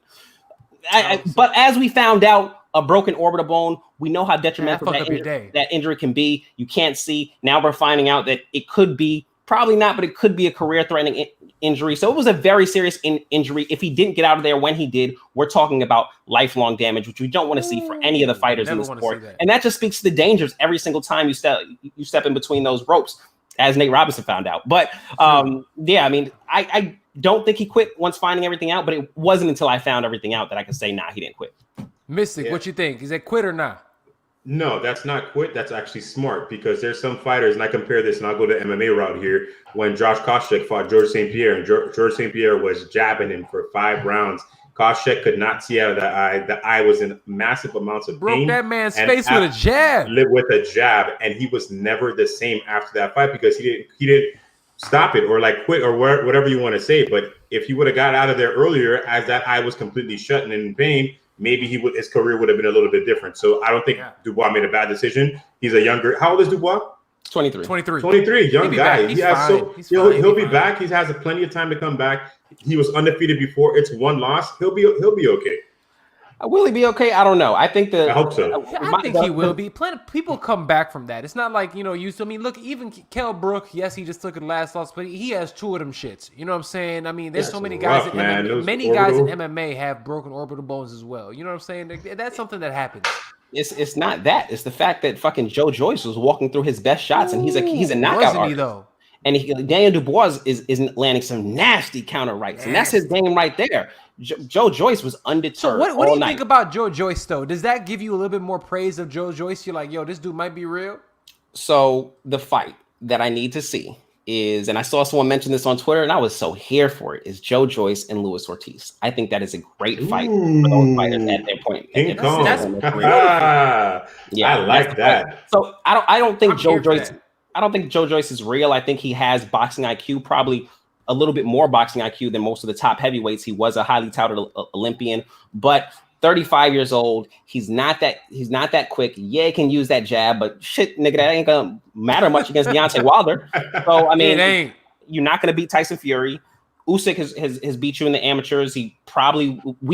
[SPEAKER 2] But as we found out, a broken orbital bone, we know how detrimental that injury can be. You can't see. Now we're finding out that it could be, probably not, but it could be a career-threatening injury. So it was a very serious injury. If he didn't get out of there when he did, we're talking about lifelong damage, which we don't want to see for any of the fighters in the sport. And that just speaks to the dangers every single time you step in between those ropes, as Nate Robinson found out. But yeah, I mean, I don't think he quit once finding everything out, but it wasn't until I found everything out that I could say, nah, he didn't quit.
[SPEAKER 1] Mystic, what you think? Is that quit or not?
[SPEAKER 3] No, that's not quit. That's actually smart, because there's some fighters, and I compare this, and I'll go to MMA route here. When Josh Koscheck fought George St. Pierre, and George St. Pierre was jabbing him for 5 rounds. Koscheck could not see out of that eye. The eye was in massive amounts of pain.
[SPEAKER 1] Broke that man's face with a jab.
[SPEAKER 3] With a jab, and he was never the same after that fight, because he didn't stop it or like quit or whatever you want to say. But if he would have got out of there earlier, as that eye was completely shut and in pain, maybe his career would have been a little bit different. So I don't think Dubois made a bad decision. He's a younger. How old is Dubois?
[SPEAKER 2] 23.
[SPEAKER 3] 23, young guy.
[SPEAKER 1] He's fine.
[SPEAKER 3] He'll be back. He has plenty of time to come back. He was undefeated before. It's one loss. He'll be okay.
[SPEAKER 2] Will he be okay? I don't know. I think
[SPEAKER 3] I hope so.
[SPEAKER 1] I think he will be. Plenty of people come back from that. It's not like, used to. I mean, look, even Kell Brook, yes, he just took the last loss, but he has 2 of them shits. You know what I'm saying? I mean, there's so many guys in MMA. Many guys in MMA have broken orbital bones as well. You know what I'm saying? That's something that happens.
[SPEAKER 2] It's not that. It's the fact that fucking Joe Joyce was walking through his best shots, and he's a knockout artist.
[SPEAKER 1] Though?
[SPEAKER 2] And Daniel Dubois is landing some nasty counter rights, and that's his game right there. Joe Joyce was undeterred.
[SPEAKER 1] So what do you think about Joe Joyce though? Does that give you a little bit more praise of Joe Joyce? You're like, yo, this dude might be real.
[SPEAKER 2] So the fight that I need to see is, and I saw someone mention this on Twitter, and I was so here for it, is Joe Joyce and Luis Ortiz. I think that is a great fight for those fighters at their point.
[SPEAKER 3] King Kong.
[SPEAKER 2] Yeah,
[SPEAKER 3] I like that.
[SPEAKER 2] So I don't think Joe Joyce. I don't think Joe Joyce is real. I think he has boxing IQ, probably a little bit more boxing IQ than most of the top heavyweights. He was a highly touted Olympian, but 35 years old. He's not that quick. Yeah, he can use that jab, but shit, nigga, that ain't gonna matter much against Deontay Wilder. So I mean, you're not gonna beat Tyson Fury. Usyk has beat you in the amateurs. We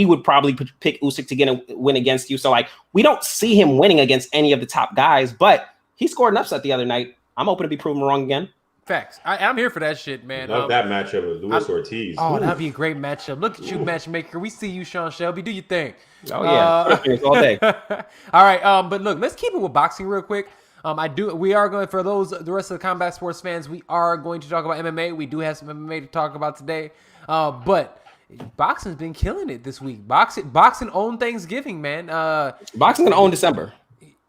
[SPEAKER 2] would probably pick Usyk to get a win against you. So like, we don't see him winning against any of the top guys, but he scored an upset the other night. I'm hoping to be proven wrong again.
[SPEAKER 1] Facts. I'm here for that shit, man.
[SPEAKER 3] Love that matchup with Luis Ortiz.
[SPEAKER 1] Oh, that'd be a great matchup. Look at you, matchmaker. We see you, Sean Shelby. Do your thing.
[SPEAKER 2] Oh yeah, all day.
[SPEAKER 1] All right. But look, let's keep it with boxing real quick. We are going, for the rest of the combat sports fans, we are going to talk about MMA. We do have some MMA to talk about today. But boxing's been killing it this week. Boxing owned Thanksgiving, man.
[SPEAKER 2] Boxing gonna own December.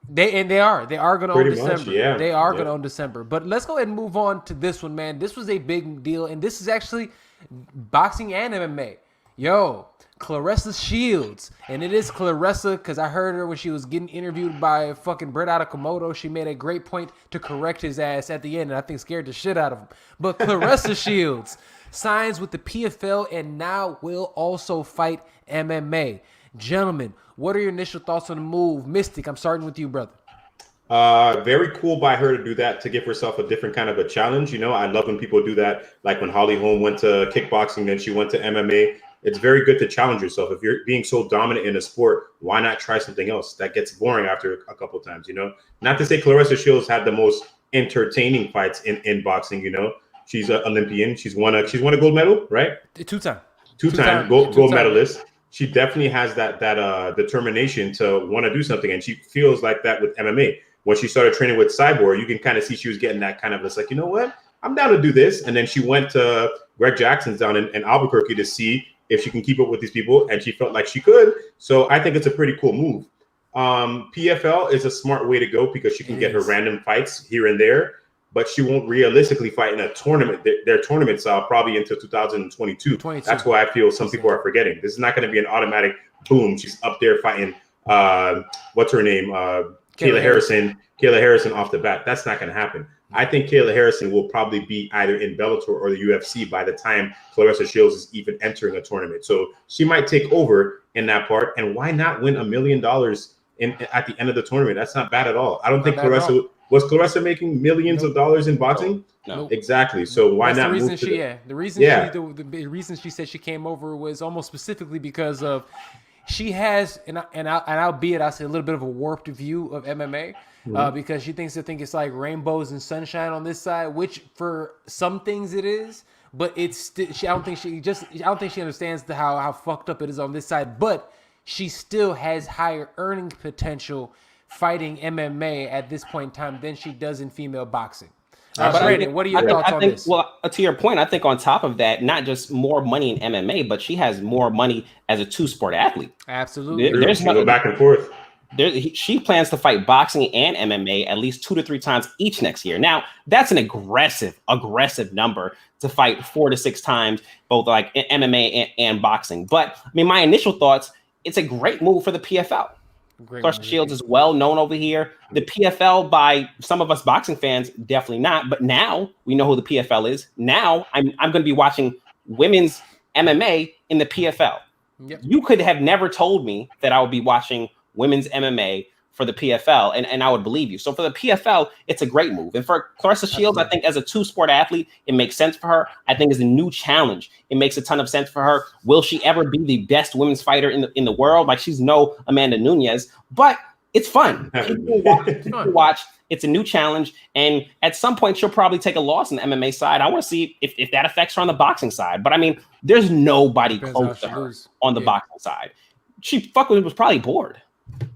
[SPEAKER 1] They are going to own December.
[SPEAKER 3] Yeah.
[SPEAKER 1] They are going to own December. But let's go ahead and move on to this one, man. This was a big deal, and this is actually boxing and MMA. Yo, Claressa Shields, and it is Claressa because I heard her when she was getting interviewed by fucking Brett out of Komodo. She made a great point to correct his ass at the end, and I think scared the shit out of him. But Claressa Shields signs with the PFL and now will also fight MMA. Gentlemen, what are your initial thoughts on the move? Mystic, I'm starting with you, brother.
[SPEAKER 3] Very cool by her to do that, to give herself a different kind of a challenge. I love when people do that. Like when Holly Holm went to kickboxing, then she went to MMA. It's very good to challenge yourself. If you're being so dominant in a sport, why not try something else? That gets boring after a couple of times, Not to say Claressa Shields had the most entertaining fights in boxing, She's an Olympian. She's won a gold medal, right?
[SPEAKER 1] Two-time
[SPEAKER 3] gold medalist. She definitely has that determination to want to do something, and she feels like that with MMA. When she started training with Cyborg, you can kind of see she was getting that kind of, it's like, you know what, I'm down to do this. And then she went to Greg Jackson's down in Albuquerque to see if she can keep up with these people, and she felt like she could. So I think it's a pretty cool move. PFL is a smart way to go because she can get her random fights here and there, but she won't realistically fight in a tournament. Their tournaments probably until 2022. That's why I feel some people are forgetting. This is not going to be an automatic boom. She's up there fighting, what's her name? Kayla Harrison off the bat. That's not going to happen. I think Kayla Harrison will probably be either in Bellator or the UFC by the time Claressa Shields is even entering a tournament. So she might take over in that part. And why not win $1 million at the end of the tournament? That's not bad at all. I don't think was Claressa making millions of dollars in boxing?
[SPEAKER 2] No.
[SPEAKER 3] Exactly. So why not?
[SPEAKER 1] The reason she said she came over was almost specifically because of she has, and albeit I say a little bit of a warped view of MMA, because she thinks it's like rainbows and sunshine on this side, which for some things it is, but it's I don't think she understands how fucked up it is on this side, but she still has higher earning potential fighting MMA at this point in time than she does in female boxing. Brandon, what are your thoughts on this?
[SPEAKER 2] Well, to your point, I think on top of that, not just more money in MMA, but she has more money as a two-sport athlete.
[SPEAKER 1] Absolutely.
[SPEAKER 3] There's go back and forth.
[SPEAKER 2] She plans to fight boxing and MMA at least 2 to 3 times each next year. Now, that's an aggressive number to fight 4 to 6 times, both like MMA and boxing. But I mean, my initial thoughts, it's a great move for the PFL. Claressa Shields is well known over here. The PFL, by some of us boxing fans, definitely not. But now we know who the PFL is. Now I'm going to be watching women's MMA in the PFL. Yep. You could have never told me that I would be watching women's MMA for the PFL, and I would believe you. So for the PFL, it's a great move. And for Clarissa Shields, I think as a two-sport athlete, it makes sense for her. I think as a new challenge, it makes a ton of sense for her. Will she ever be the best women's fighter in the world? Like, she's no Amanda Nunes, but it's fun. People watch. It's a new challenge, and at some point, she'll probably take a loss on the MMA side. I want to see if that affects her on the boxing side. But I mean, there's nobody close to her on the boxing side. She was probably bored.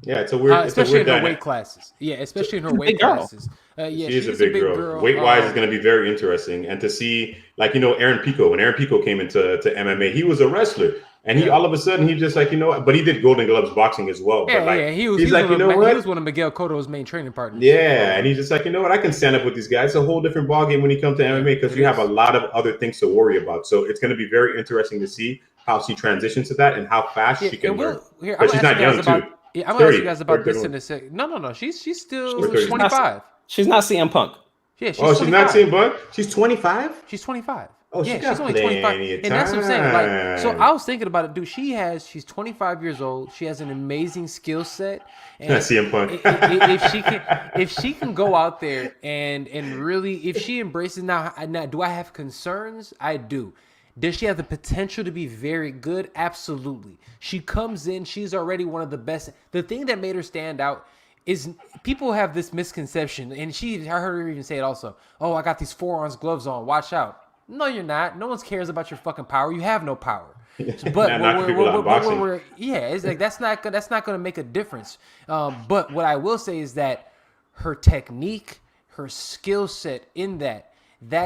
[SPEAKER 3] Yeah, it's a weird,
[SPEAKER 1] especially in her weight classes. Yeah, especially in her weight classes. Yeah,
[SPEAKER 3] she is a big girl. Weight wise, is going to be very interesting, and to see, like, Aaron Pico. When Aaron Pico came into MMA, he was a wrestler, and he all of a sudden he just like but he did Golden Gloves boxing as well.
[SPEAKER 1] Yeah,
[SPEAKER 3] but like,
[SPEAKER 1] yeah, he was one of Miguel Cotto's main training partners.
[SPEAKER 3] Yeah, and he's just like, I can stand up with these guys. It's a whole different ballgame when you come to MMA because you have a lot of other things to worry about. So it's going to be very interesting to see how she transitions to that and how fast she can learn. But she's not young too.
[SPEAKER 1] Yeah, I'm gonna ask you guys about this in a second. No. She's still 25.
[SPEAKER 2] She's not CM Punk.
[SPEAKER 1] Yeah, she's
[SPEAKER 3] she's not CM Punk? She's 25?
[SPEAKER 1] She's 25.
[SPEAKER 3] Oh,
[SPEAKER 1] yeah, she's only 25. And that's what I'm saying. Like, so I was thinking about it, dude. She's 25 years old. She has an amazing skill set. And
[SPEAKER 3] CM Punk.
[SPEAKER 1] if she can go out there and really, if she embraces now, do I have concerns? I do. Does she have the potential to be very good? Absolutely. She comes in, she's already one of the best. The thing that made her stand out is people have this misconception, and I heard her even say it also. Oh, I got these 4-ounce gloves on. Watch out. No, you're not. No one cares about your fucking power. You have no power. But it's like that's not going to make a difference. But what I will say is that her technique, her skill set in that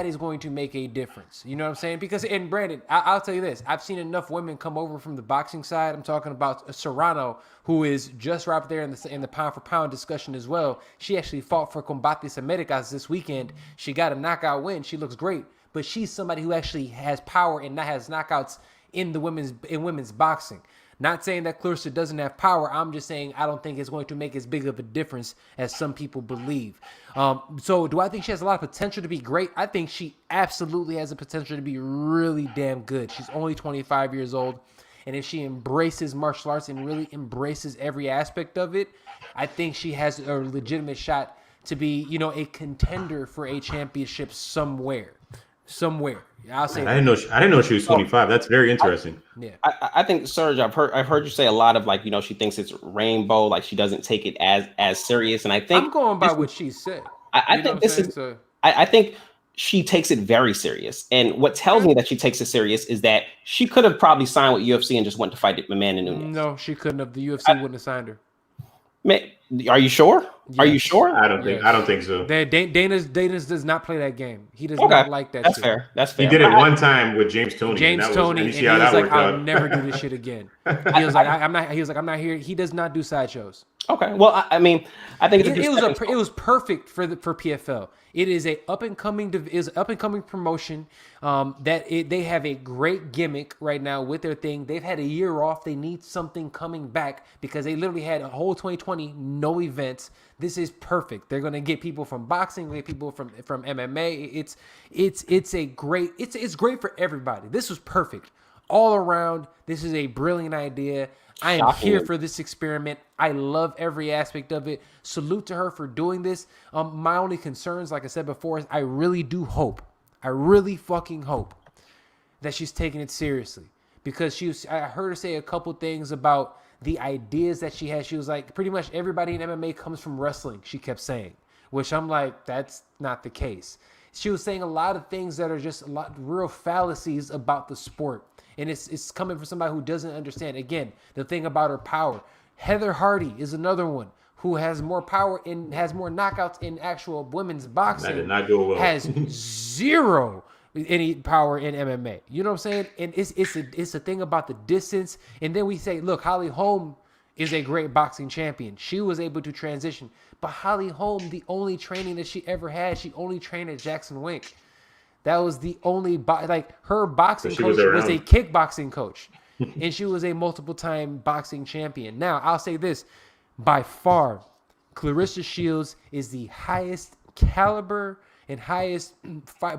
[SPEAKER 1] is going to make a difference. You know what I'm saying? Because, and Brandon, I'll tell you this. I've seen enough women come over from the boxing side. I'm talking about Serrano, who is just right up there in the pound for pound discussion as well. She actually fought for Combates Americas this weekend. She got a knockout win. She looks great. But she's somebody who actually has power and not has knockouts in women's boxing. Not saying that Clarissa doesn't have power. I'm just saying I don't think it's going to make as big of a difference as some people believe. So do I think she has a lot of potential to be great? I think she absolutely has the potential to be really damn good. She's only 25 years old. And if she embraces martial arts and really embraces every aspect of it, I think she has a legitimate shot to be, a contender for a championship somewhere. I'll say.
[SPEAKER 3] I didn't know she was 25. That's very interesting.
[SPEAKER 2] I think, Serge, I've heard you say a lot of, like, she thinks it's rainbow, like she doesn't take it as serious. And I think
[SPEAKER 1] I'm going by what she said.
[SPEAKER 2] I think she takes it very serious. And what tells me that she takes it serious is that she could have probably signed with UFC and just went to fight Amanda Nunes.
[SPEAKER 1] No, she couldn't have. The UFC wouldn't have signed her.
[SPEAKER 2] Man, are you sure? Yes. Are you sure?
[SPEAKER 3] I don't think so.
[SPEAKER 1] Dana's does not play that game. He does not like that.
[SPEAKER 2] That's fair. That's fair.
[SPEAKER 3] He did it one time with James Toney.
[SPEAKER 1] And he was like, "I'll never do this shit again." He was like, "I'm not." He was like, "I'm not here." He does not do sideshows.
[SPEAKER 2] Okay. Well, I mean, I think
[SPEAKER 1] it was perfect for PFL. It is a up and coming promotion. They have a great gimmick right now with their thing. They've had a year off. They need something coming back because they literally had a whole 2020 no events. This is perfect. They're gonna get people from boxing, get people from MMA. It's great for everybody. This was perfect all around. This is a brilliant idea. I am here for this experiment. I love every aspect of it. Salute to her for doing this. My only concerns, like I said before, is I really fucking hope that she's taking it seriously. Because I heard her say a couple things about the ideas that she has. She was like, pretty much everybody in MMA comes from wrestling, she kept saying. Which I'm like, that's not the case. She was saying a lot of things that are just a lot real fallacies about the sport. And it's coming from somebody who doesn't understand. Again, the thing about her power. Heather Hardy is another one who has more power and has more knockouts in actual women's boxing.
[SPEAKER 3] That did not go well.
[SPEAKER 1] Has zero any power in MMA. You know what I'm saying? And it's a thing about the distance. And then we say, look, Holly Holm is a great boxing champion. She was able to transition. But Holly Holm, the only training that she ever had, she only trained at Jackson Wink. That was the only her boxing coach was a kickboxing coach, and she was a multiple-time boxing champion. Now, I'll say this: by far, Clarissa Shields is the highest caliber and highest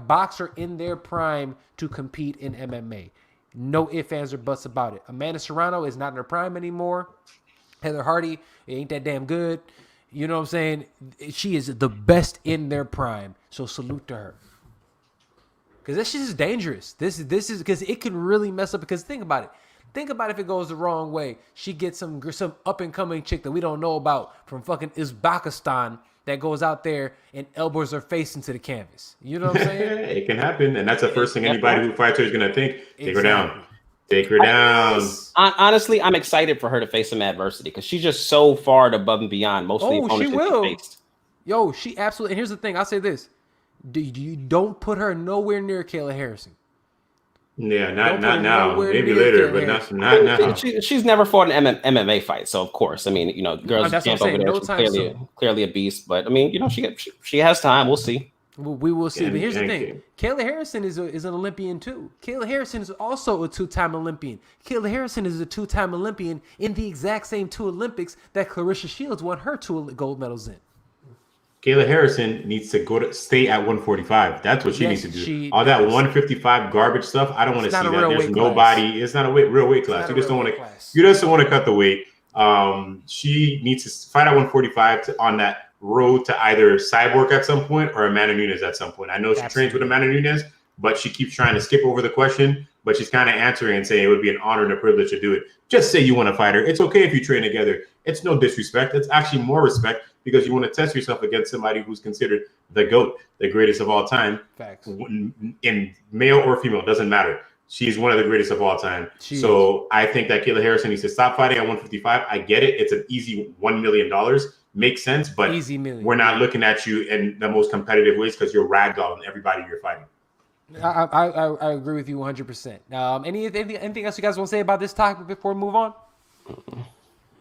[SPEAKER 1] boxer in their prime to compete in MMA. No ifs, ands, or buts about it. Amanda Serrano is not in her prime anymore. Heather Hardy ain't that damn good. You know what I'm saying? She is the best in their prime. So salute to her. Because that shit is dangerous. This is because it can really mess up. Because think about it. Think about if it goes the wrong way. She gets some up and coming chick that we don't know about from fucking Uzbekistan that goes out there and elbows her face into the canvas. You know what I'm saying?
[SPEAKER 3] It can happen, and that's the first thing anybody who fights her is gonna think. Take her down. Take her down.
[SPEAKER 2] Honestly, I'm excited for her to face some adversity because she's just so far above and beyond most of the opponents that she faced.
[SPEAKER 1] Yo, she absolutely. And here's the thing. I'll say this: you don't put her nowhere near Kayla Harrison.
[SPEAKER 3] Yeah, not now. Maybe later, but not now.
[SPEAKER 2] She's never fought an MMA fight, so of course, I mean, you know, girls can't over there. She's clearly a beast, but I mean, you know, she has time. We'll see.
[SPEAKER 1] We will see. But here's the thing: Kayla Harrison is an Olympian too. Kayla Harrison is also a 2-time Olympian. Kayla Harrison is a 2-time Olympian in the exact same 2 Olympics that Clarissa Shields won her 2 gold medals in.
[SPEAKER 3] Kayla Harrison needs to stay at 145. That's what she needs to do. All that 155 garbage stuff, I don't want to see that. There's nobody. It's not a real weight class. You just don't want to. You just don't want to cut the weight. She needs to fight at 145 on that road to either Cyborg at some point or Amanda Nunes at some point. I know she trains with Amanda Nunes, but she keeps trying to skip over the question. But she's kind of answering and saying it would be an honor and a privilege to do it. Just say you want to fight her. It's okay if you train together. It's no disrespect. It's actually more respect because you want to test yourself against somebody who's considered the GOAT, the greatest of all time.
[SPEAKER 1] Facts.
[SPEAKER 3] In male or female, doesn't matter. She's one of the greatest of all time. So I think that Kayla Harrison needs to stop fighting at 155. I get it. It's an easy $1 million. Makes sense, but we're not looking at you in the most competitive ways because you're ragdolling everybody you're fighting.
[SPEAKER 1] I agree with you 100%. Anything else you guys want to say about this topic before we move on?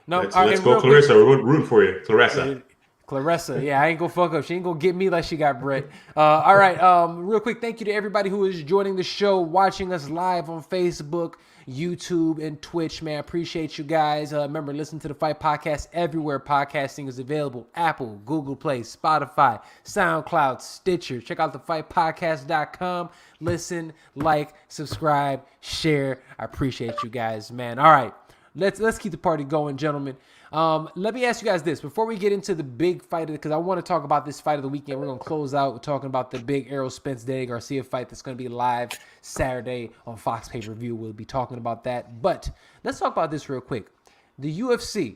[SPEAKER 1] No,
[SPEAKER 3] let's go, Clarissa. We're rooting for you,
[SPEAKER 1] Clarissa. Yeah, I ain't gonna fuck up. She ain't gonna get me like she got Brett. All right. Real quick, thank you to everybody who is joining the show, watching us live on Facebook, YouTube, and Twitch. Man, I appreciate you guys. Remember, listen to the Fight Podcast everywhere podcasting is available: Apple, Google Play, Spotify, SoundCloud, Stitcher. Check out thefightpodcast.com. Listen, like, subscribe, share. I appreciate you guys, man. All right. Let's keep the party going, gentlemen. Let me ask you guys this before we get into the big fight, because I want to talk about this fight of the weekend. We're going to close out talking about the big Errol Spence Danny Garcia fight that's going to be live Saturday on Fox Pay-Per-View. We'll be talking about that. But let's talk about this real quick. The UFC,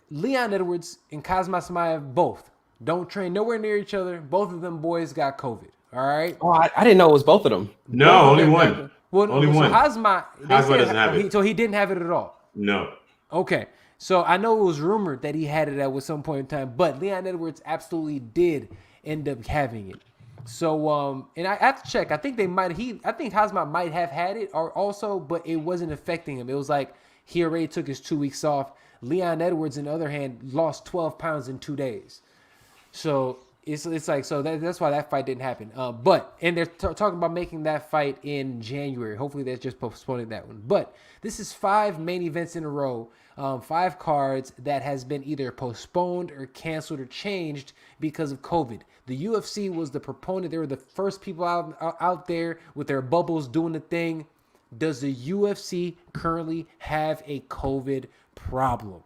[SPEAKER 1] Leon Edwards and Kazma Samaev both don't train nowhere near each other. Both of them boys got COVID. All right.
[SPEAKER 2] Oh, I didn't know it was both of them.
[SPEAKER 3] No, only one.
[SPEAKER 1] Only one.
[SPEAKER 3] Kazma doesn't have it.
[SPEAKER 1] So he didn't have it at all.
[SPEAKER 3] No.
[SPEAKER 1] Okay. So I know it was rumored that he had it at some point in time, but Leon Edwards absolutely did end up having it. So and I have to check. I think Kazma might have had it or also, but it wasn't affecting him. It was like he already took his 2 weeks off. Leon Edwards, on the other hand, lost 12 pounds in 2 days. So it's like, so that's why that fight didn't happen. And they're talking about making that fight in January. Hopefully they're just postponing that one. But this is 5 main events in a row, 5 cards that has been either postponed or canceled or changed because of COVID. The UFC was the proponent. They were the first people out there with their bubbles doing the thing. Does the UFC currently have a COVID problem?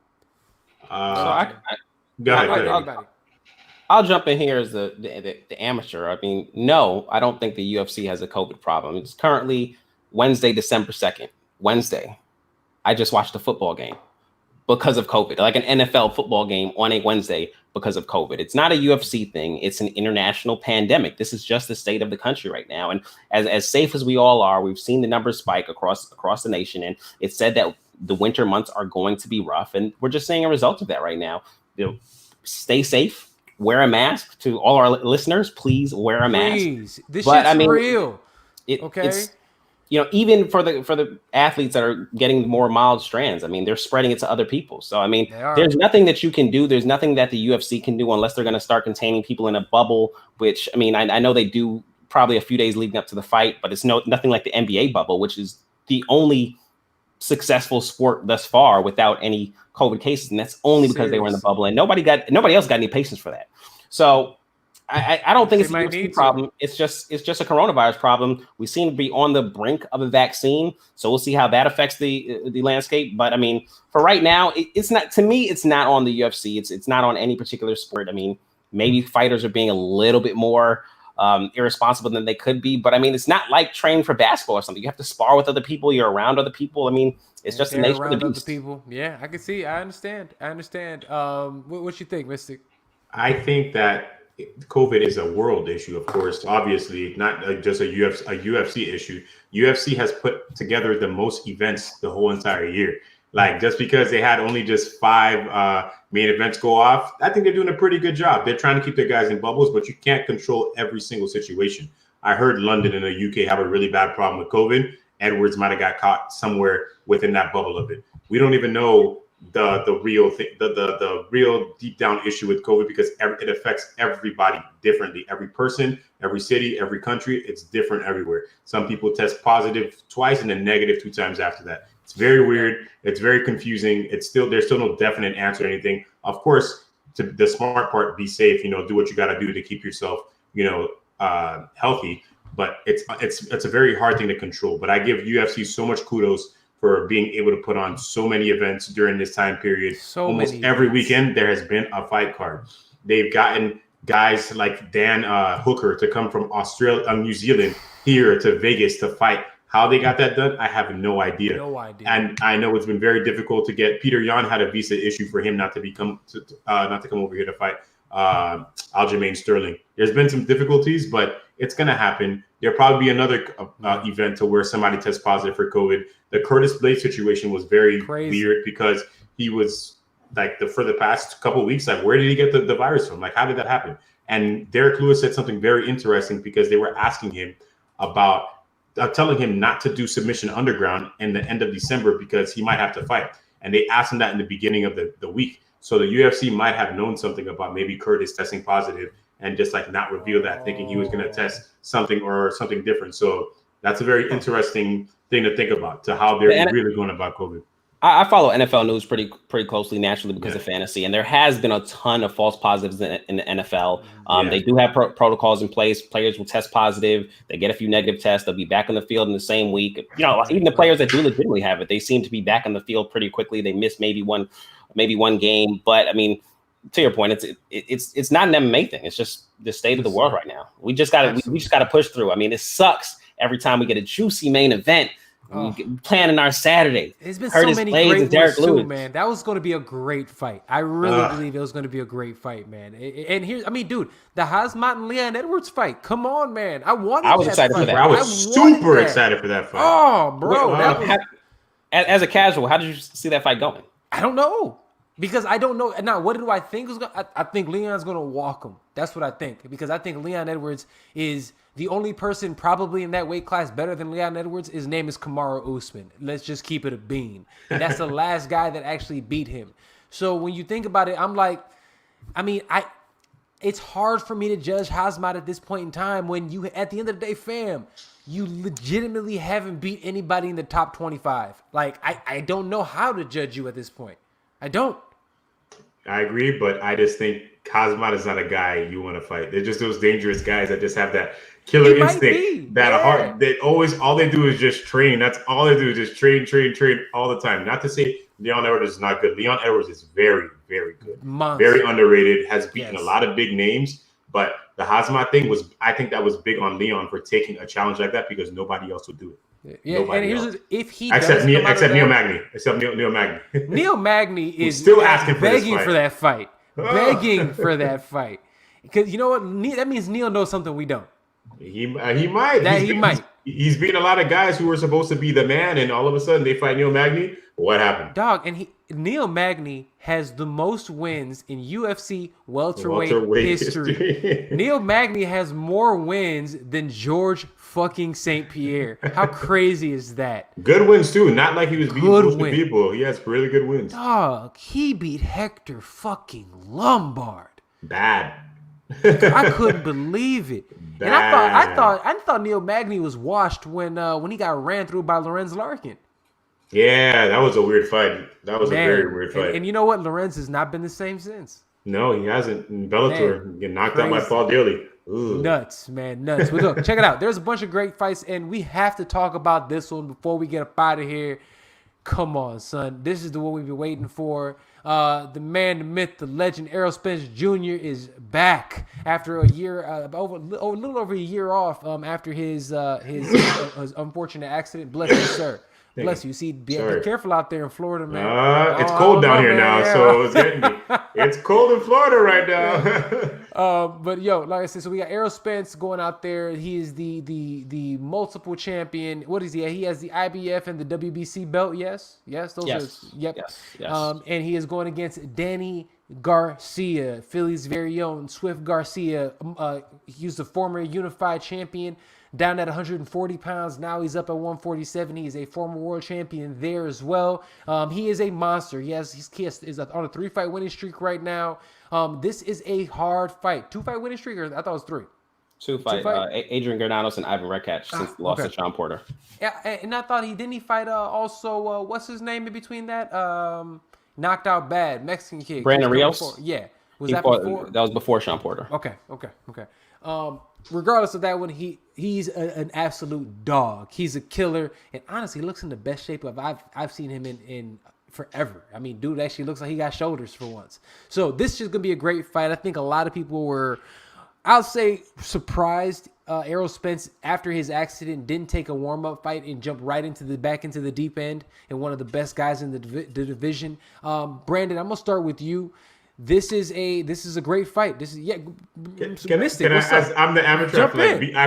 [SPEAKER 2] Go ahead. I'll jump in here as the amateur. I mean, no, I don't think the UFC has a COVID problem. It's currently Wednesday, December 2nd. Wednesday. I just watched a football game because of COVID, like an NFL football game on a Wednesday because of COVID. It's not a UFC thing. It's an international pandemic. This is just the state of the country right now. And as safe as we all are, we've seen the numbers spike across the nation. And it's said that the winter months are going to be rough. And we're just seeing a result of that right now. Stay safe. Wear a mask. To all our listeners, please wear a mask.
[SPEAKER 1] Please. This shit's real.
[SPEAKER 2] It's, even for the athletes that are getting more mild strands, I mean, they're spreading it to other people. So, I mean, there's nothing that you can do. There's nothing that the UFC can do unless they're going to start containing people in a bubble, which, I mean, I know they do probably a few days leading up to the fight, but it's nothing like the NBA bubble, which is the only successful sport thus far without any COVID cases. And that's only because they were in the bubble and nobody else got any patience for that. So I don't think it's a UFC problem. It's just a coronavirus problem. We seem to be on the brink of a vaccine, so we'll see how that affects the landscape. But I mean, for right now, it's not, to me. It's not on the UFC. It's not on any particular sport. I mean, maybe fighters are being a little bit more irresponsible than they could be. But I mean, it's not like training for basketball or something. You have to spar with other people. You're around other people. I mean, it's just the nature of the beast.
[SPEAKER 1] People. Yeah, I can see. I understand. What you think, Mystic?
[SPEAKER 3] I think that COVID is a world issue, of course. Obviously, not just a UFC issue. UFC has put together the most events the whole entire year. Like, just because they had only just 5 main events go off, I think they're doing a pretty good job. They're trying to keep their guys in bubbles, but you can't control every single situation. I heard London and the UK have a really bad problem with COVID. Edwards might have got caught somewhere within that bubble of it. We don't even know the real thing, the real deep down issue with COVID, because it affects everybody differently. Every person, every city, every country, it's different everywhere. Some people test positive twice and then negative 2 times after that. It's very weird. It's very confusing. There's still no definite answer or anything. Of course, to the smart part, be safe. Do what you got to do to keep yourself, healthy. But it's a very hard thing to control. But I give UFC so much kudos for being able to put on so many events during this time period. Almost every weekend there has been a fight card. They've gotten guys like Dan Hooker to come from New Zealand here to Vegas to fight. How they got that done, I have no idea. And I know it's been very difficult to get. Peter Yan had a visa issue for him not to come over here to fight Aljamain Sterling. There's been some difficulties, but it's going to happen. There'll probably be another event to where somebody tests positive for COVID. The Curtis Blade situation was very weird, because he was like for the past couple of weeks, like, where did he get the virus from? Like, how did that happen? And Derek Lewis said something very interesting, because they were asking him about telling him not to do Submission Underground in the end of December because he might have to fight. And they asked him that in the beginning of the week. So the UFC might have known something about maybe Curtis testing positive and just like not reveal that, thinking he was going to test something or something different. So that's a very interesting thing to think about, to how they're really going about COVID.
[SPEAKER 2] I follow NFL news pretty closely, naturally, because of fantasy, and there has been a ton of false positives in the NFL. They do have protocols in place. Players will test positive. They get a few negative tests. They'll be back on the field in the same week. Even the players that do legitimately have it, they seem to be back on the field pretty quickly. They miss maybe one game, but I mean, to your point, it's not an MMA thing. It's just the state of the world right now. We just got to push through. I mean, it sucks every time we get a juicy main event. Planning our Saturday.
[SPEAKER 1] There's been so many great ones too, man. That was going to be a great fight. I really believe it was going to be a great fight, man. And here's, dude, the Hazmat and Leon Edwards fight. Come on, man. I was
[SPEAKER 3] excited for that. I was super excited for that fight.
[SPEAKER 1] Oh, bro.
[SPEAKER 2] As a casual, how did you see that fight going?
[SPEAKER 1] I don't know. Because I don't know. Now, what do I think was going to... I think Leon's going to walk him. That's what I think. Because I think Leon Edwards is the only person probably in that weight class better than Leon Edwards. His name is Kamaru Usman. Let's just keep it a bean. And that's the last guy that actually beat him. So when you think about it, I'm like... it's hard for me to judge Hazmat at this point in time when you... At the end of the day, fam, you legitimately haven't beat anybody in the top 25. Like, I don't know how to judge you at this point. I don't.
[SPEAKER 3] I agree, but I just think Hazmat is not a guy you want to fight. They're just those dangerous guys that just have that killer instinct, heart. They always, all they do is just train. That's all they do is just train all the time. Not to say Leon Edwards is not good. Leon Edwards is very, very good. Very underrated, has beaten a lot of big names. But the Hazmat thing was, I think that was big on Leon for taking a challenge like that, because nobody else would do it.
[SPEAKER 1] Yeah, and here's if he
[SPEAKER 3] except Neil Magny. Neil Magny.
[SPEAKER 1] Neil Magny is
[SPEAKER 3] still asking
[SPEAKER 1] begging for that fight. Begging for that fight. Because you know what? That means Neil knows something we don't.
[SPEAKER 3] He might. He's beaten a lot of guys who were supposed to be the man, and all of a sudden they fight Neil Magny. What happened?
[SPEAKER 1] Dog, and Neil Magny has the most wins in UFC welterweight history. Neil Magny has more wins than George fucking St. Pierre. How crazy is that?
[SPEAKER 3] Good wins too. Not like he was beating people. He has really good wins.
[SPEAKER 1] Dog, he beat Hector fucking Lombard.
[SPEAKER 3] Bad.
[SPEAKER 1] I couldn't believe it. Bad. And I thought Neil Magny was washed when he got ran through by Lorenz Larkin.
[SPEAKER 3] Yeah, that was a weird fight. That was a very weird fight.
[SPEAKER 1] And you know what? Lorenz has not been the same since.
[SPEAKER 3] No, he hasn't. In Bellator, getting knocked out by Paul Daly. Ooh.
[SPEAKER 1] Nuts, man, nuts. But look, check it out. There's a bunch of great fights, and we have to talk about this one before we get up out of here. Come on, son. This is the one we've been waiting for. The man, the myth, the legend, Errol Spence Jr. is back after a year, a little over a year off after his unfortunate accident. Bless you, sir. Bless you. See, be careful out there in Florida, man.
[SPEAKER 3] It's cold down here now, so it's getting me. It's cold in Florida right now.
[SPEAKER 1] But yo, like I said, so we got Errol Spence going out there. He is the multiple champion. What is he? He has the IBF and the WBC belt. Yes, those are. Yep.
[SPEAKER 2] Yes.
[SPEAKER 1] And he is going against Danny Garcia, Philly's very own Swift Garcia. He's the former unified champion. Down at 140 pounds. Now he's up at 147. He is a former world champion there as well. He is a monster. He is on a 3-fight winning streak right now. This is a hard fight. 2-fight winning streak, or I thought it was 3.
[SPEAKER 2] 2-fight. Adrian Granados and Ivan Rekach since the loss to Sean Porter.
[SPEAKER 1] Yeah, and I thought didn't he fight also what's his name in between that? Knocked out bad Mexican kid.
[SPEAKER 2] Brandon Rios.
[SPEAKER 1] Yeah.
[SPEAKER 2] That was before Sean Porter.
[SPEAKER 1] Okay. Regardless of that one, he's an absolute dog. He's a killer, and honestly, he looks in the best shape I've seen him in forever. I mean, dude actually looks like he got shoulders for once. So this is just gonna be a great fight. I think a lot of people were, I'll say, surprised. Errol Spence, after his accident, didn't take a warm-up fight and jump right back into the deep end, and one of the best guys in the division. Brandon, I'm gonna start with you. This is a great fight. This is Mystic.
[SPEAKER 3] I'm the amateur. I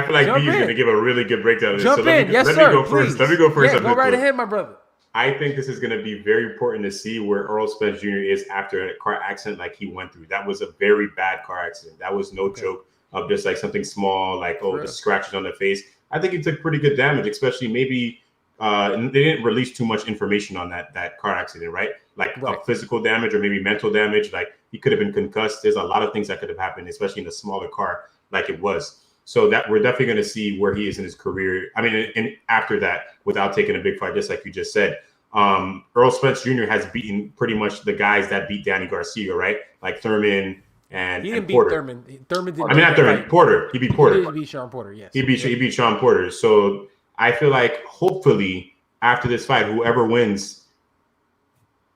[SPEAKER 3] feel like B is going to give a really good breakdown of this.
[SPEAKER 1] Jump in. Yes, sir.
[SPEAKER 3] Let me go first.
[SPEAKER 1] Yeah, go right ahead, my brother.
[SPEAKER 3] I think this is going to be very important to see where Errol Spence Jr. is after a car accident like he went through. That was a very bad car accident. That was no joke of just like something small, like the scratches on the face. I think he took pretty good damage, especially maybe they didn't release too much information on that car accident, right? Like physical damage or maybe mental damage. Like he could have been concussed. There's a lot of things that could have happened, especially in a smaller car like it was. So that we're definitely going to see where he is in his career. I mean, and after that, without taking a big fight, just like you just said, Errol Spence Jr. has beaten pretty much the guys that beat Danny Garcia, right? Like Thurman and
[SPEAKER 1] he didn't
[SPEAKER 3] beat Porter.
[SPEAKER 1] Thurman. Thurman didn't.
[SPEAKER 3] I mean, not Thurman. Porter. He beat Porter.
[SPEAKER 1] He beat Sean Porter. Yes.
[SPEAKER 3] He beat Sean Porter. So I feel like hopefully after this fight, whoever wins.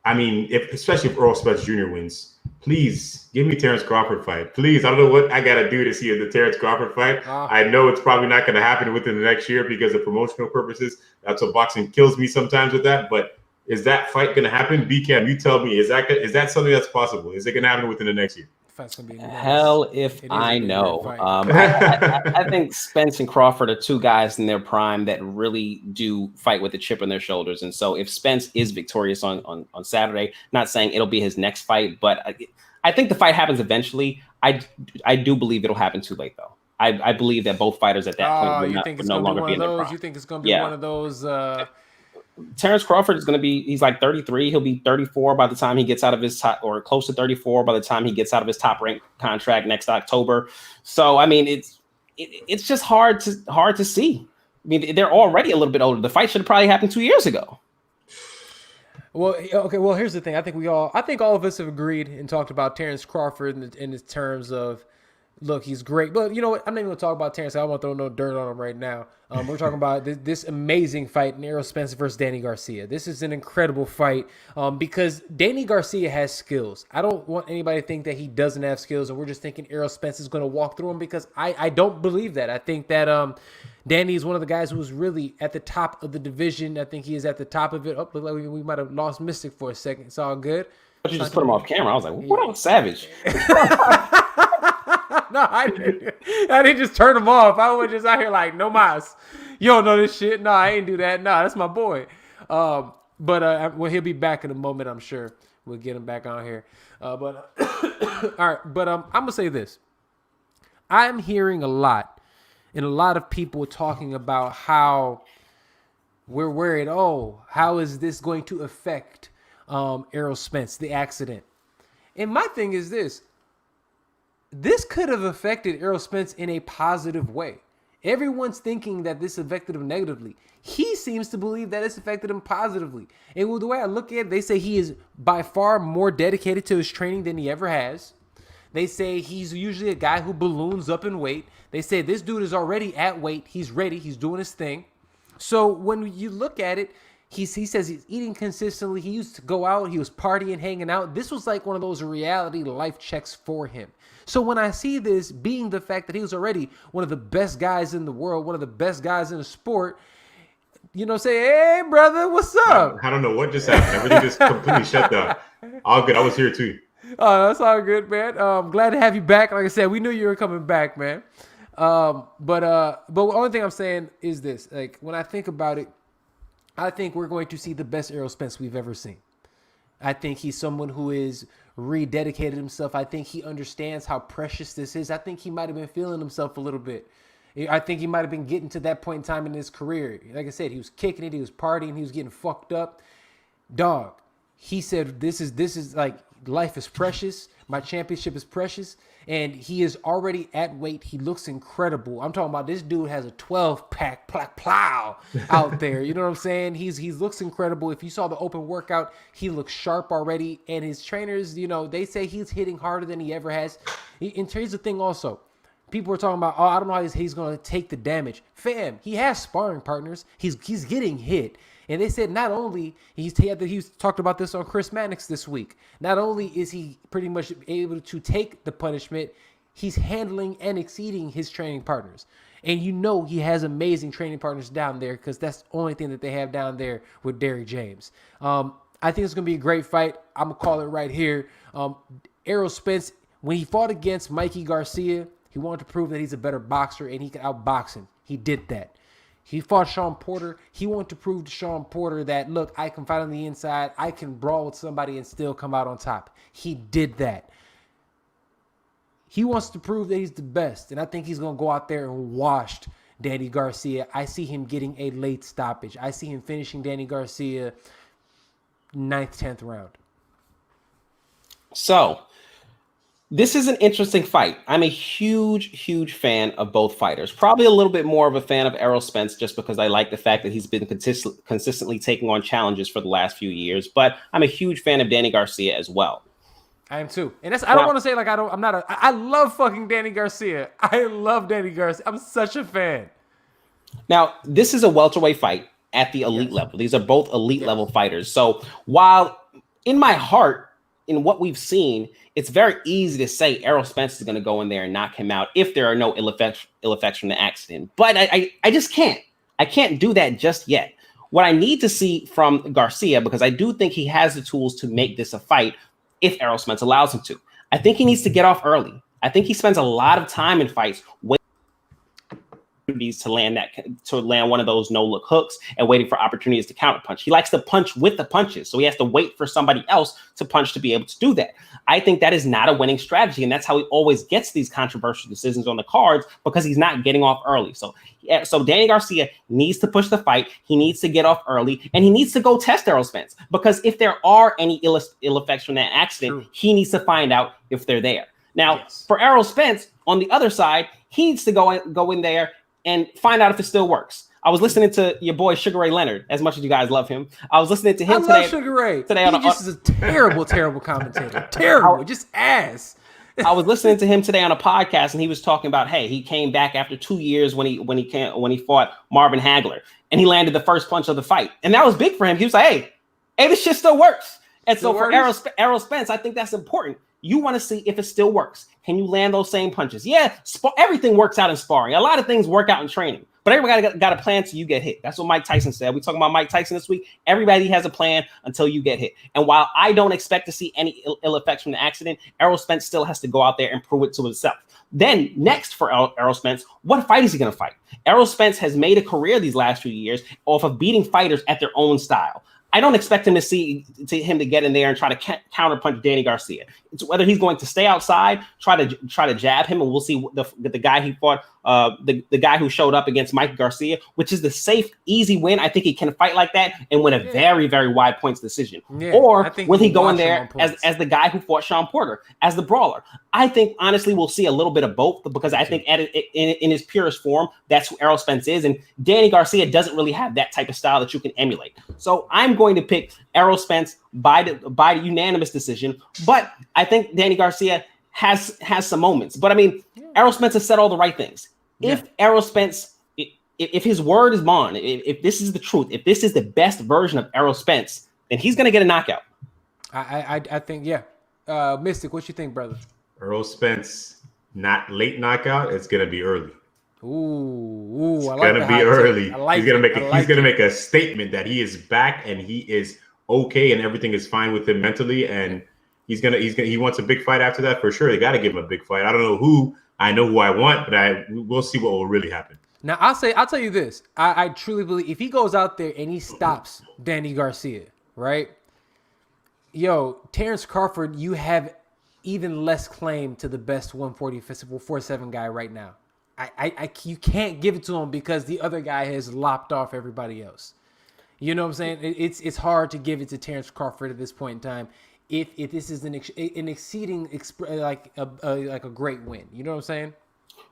[SPEAKER 3] I mean, especially if Errol Spence Jr. wins, please give me Terrence Crawford fight. Please, I don't know what I got to do to see the Terrence Crawford fight. I know it's probably not going to happen within the next year because of promotional purposes. That's what boxing kills me sometimes with that. But is that fight going to happen? Bcamm, you tell me. Is that something that's possible? Is it going to happen within the next year?
[SPEAKER 2] Hell if I know. I think Spence and Crawford are two guys in their prime that really do fight with a chip on their shoulders. And so if Spence is victorious on Saturday, not saying it'll be his next fight, but I think the fight happens eventually. I do believe it'll happen too late, though. I believe that both fighters at that point would no longer be in their prime.
[SPEAKER 1] You think it's going to be one of those...
[SPEAKER 2] Terrence Crawford is going to be, he's like 33. He'll be 34 by the time he gets out of his top, or close to 34 by the time he gets out of his top ranked contract next October. So, I mean, it's just hard to see. I mean, they're already a little bit older. The fight should have probably happened 2 years ago.
[SPEAKER 1] Well, okay. Well, here's the thing. I think all of us have agreed and talked about Terrence Crawford in the terms of, look, he's great. But you know what? I'm not even going to talk about Terrence. I don't want to throw no dirt on him right now. We're talking about this amazing fight, Errol Spence versus Danny Garcia. This is an incredible fight because Danny Garcia has skills. I don't want anybody to think that he doesn't have skills and we're just thinking Errol Spence is going to walk through him, because I don't believe that. I think that Danny is one of the guys who is really at the top of the division. I think he is at the top of it. Oh, look like we might have lost Mystic for a second. It's all good.
[SPEAKER 2] But you just put him off camera. I was like, what up, Savage?
[SPEAKER 1] No, I didn't just turn him off. I was just out here like, no mas. You don't know this shit. No, I ain't do that. No, that's my boy. Well, he'll be back in a moment, I'm sure. We'll get him back on here. All right. But I'm going to say this. I'm hearing a lot of people talking about how we're worried. Oh, how is this going to affect Errol Spence, the accident? And my thing is this. This could have affected Errol Spence in a positive way. Everyone's thinking that this affected him negatively. He seems to believe that it's affected him positively. And the way I look at it, they say he is by far more dedicated to his training than he ever has. They say he's usually a guy who balloons up in weight. They say this dude is already at weight. He's ready. He's doing his thing. So when you look at it, he says he's eating consistently. He used to go out. He was partying, hanging out. This was like one of those reality life checks for him. So when I see this being the fact that he was already one of the best guys in the world, one of the best guys in the sport, say, hey, brother, what's up?
[SPEAKER 3] I don't know what just happened. Everything just completely shut down. All good. I was here too.
[SPEAKER 1] Oh, that's all good, man. Glad to have you back. Like I said, we knew you were coming back, man. But the only thing I'm saying is this: like when I think about it, I think we're going to see the best Errol Spence we've ever seen. I think he's someone who is rededicated himself. I think he understands how precious this is. I think he might have been feeling himself a little bit. I think he might have been getting to that point in time in his career. Like I said, he was kicking it, he was partying, he was getting fucked up. Dog, he said, this is like, life is precious. My championship is precious. And he is already at weight. He looks incredible. I'm talking about this dude has a 12-pack plow out there. You know what I'm saying? He looks incredible. If you saw the open workout, he looks sharp already. And his trainers, they say he's hitting harder than he ever has. And here's the thing also. People are talking about, I don't know how he's going to take the damage. Fam, he has sparring partners. He's getting hit. And they said not only, he's talked about this on Chris Mannix this week, not only is he pretty much able to take the punishment, he's handling and exceeding his training partners. And he has amazing training partners down there because that's the only thing that they have down there with Derrick James. I think it's going to be a great fight. I'm going to call it right here. Errol Spence, when he fought against Mikey Garcia, he wanted to prove that he's a better boxer and he could outbox him. He did that. He fought Sean Porter. He wanted to prove to Sean Porter that, look, I can fight on the inside. I can brawl with somebody and still come out on top. He did that. He wants to prove that he's the best. And I think he's going to go out there and wash Danny Garcia. I see him getting a late stoppage. I see him finishing Danny Garcia 9th, 10th round.
[SPEAKER 2] So, this is an interesting fight. I'm a huge fan of both fighters. Probably a little bit more of a fan of Errol Spence just because I like the fact that he's been consistently taking on challenges for the last few years. But I'm a huge fan of Danny Garcia as well.
[SPEAKER 1] I am too. And I don't want to say like I love fucking Danny Garcia. I love Danny Garcia. I'm such a fan.
[SPEAKER 2] Now, this is a welterweight fight at the elite level. These are both elite level fighters. So while in my heart, in what we've seen, it's very easy to say Errol Spence is going to go in there and knock him out if there are no ill effects from the accident. But I just can't. I can't do that just yet. What I need to see from Garcia, because I do think he has the tools to make this a fight if Errol Spence allows him to. I think he needs to get off early. I think he spends a lot of time in fights waiting to land one of those no-look hooks and waiting for opportunities to counterpunch. He likes to punch with the punches, so he has to wait for somebody else to punch to be able to do that. I think that is not a winning strategy, and that's how he always gets these controversial decisions on the cards because he's not getting off early. So Danny Garcia needs to push the fight. He needs to get off early, and he needs to go test Errol Spence because if there are any ill effects from that accident, he needs to find out if they're there. Now, for Errol Spence, on the other side, he needs to go in there and find out if it still works. I was listening to your boy Sugar Ray Leonard, as much as you guys love him. I was listening to him today.
[SPEAKER 1] I love Sugar Ray. He just is a terrible commentator. Terrible, just ass.
[SPEAKER 2] I was listening to him today on a podcast, and he was talking about, hey, he came back after 2 years when he fought Marvin Hagler, and he landed the first punch of the fight, and that was big for him. He was like, hey, this shit still works. And so for Errol Spence, I think that's important. You want to see if it still works. Can you land those same punches? Yeah, everything works out in sparring. A lot of things work out in training. But everybody got a plan until you get hit. That's what Mike Tyson said. We talking about Mike Tyson this week. Everybody has a plan until you get hit. And while I don't expect to see any ill effects from the accident, Errol Spence still has to go out there and prove it to himself. Then next for Errol Spence, what fight is he going to fight? Errol Spence has made a career these last few years off of beating fighters at their own style. I don't expect him to get in there and try to counterpunch Danny Garcia. It's whether he's going to stay outside, try to jab him, and we'll see the guy he fought, the guy who showed up against Mike Garcia, which is the safe, easy win. I think he can fight like that and win a very, very wide points decision. Yeah, or will he go in there as the guy who fought Sean Porter, as the brawler? I think, honestly, we'll see a little bit of both because I think in his purest form, that's who Errol Spence is. And Danny Garcia doesn't really have that type of style that you can emulate. So I'm going to pick Errol Spence by the unanimous decision. But I think Danny Garcia has some moments. But I mean, Errol Spence has said all the right things. If Errol Spence, if his word is bond, if this is the truth, if this is the best version of Errol Spence, then he's gonna get a knockout.
[SPEAKER 1] I think Mystic, what you think, brother?
[SPEAKER 3] Errol Spence, not late knockout. It's gonna be early.
[SPEAKER 1] Ooh,
[SPEAKER 3] it's
[SPEAKER 1] I like
[SPEAKER 3] gonna be early.
[SPEAKER 1] Like
[SPEAKER 3] he's gonna make a statement that he is back and he is okay and everything is fine with him mentally, and he wants a big fight after that for sure. They got to give him a big fight. I don't know who. I know who I want, but we'll see what will really happen.
[SPEAKER 1] Now I'll tell you this. I truly believe if he goes out there and he stops Danny Garcia, right? Yo, Terrence Crawford, you have even less claim to the best 147 guy right now. You can't give it to him because the other guy has lopped off everybody else. You know what I'm saying? It's hard to give it to Terrence Crawford at this point in time. If this is an exceeding like a great win, you know what I'm saying?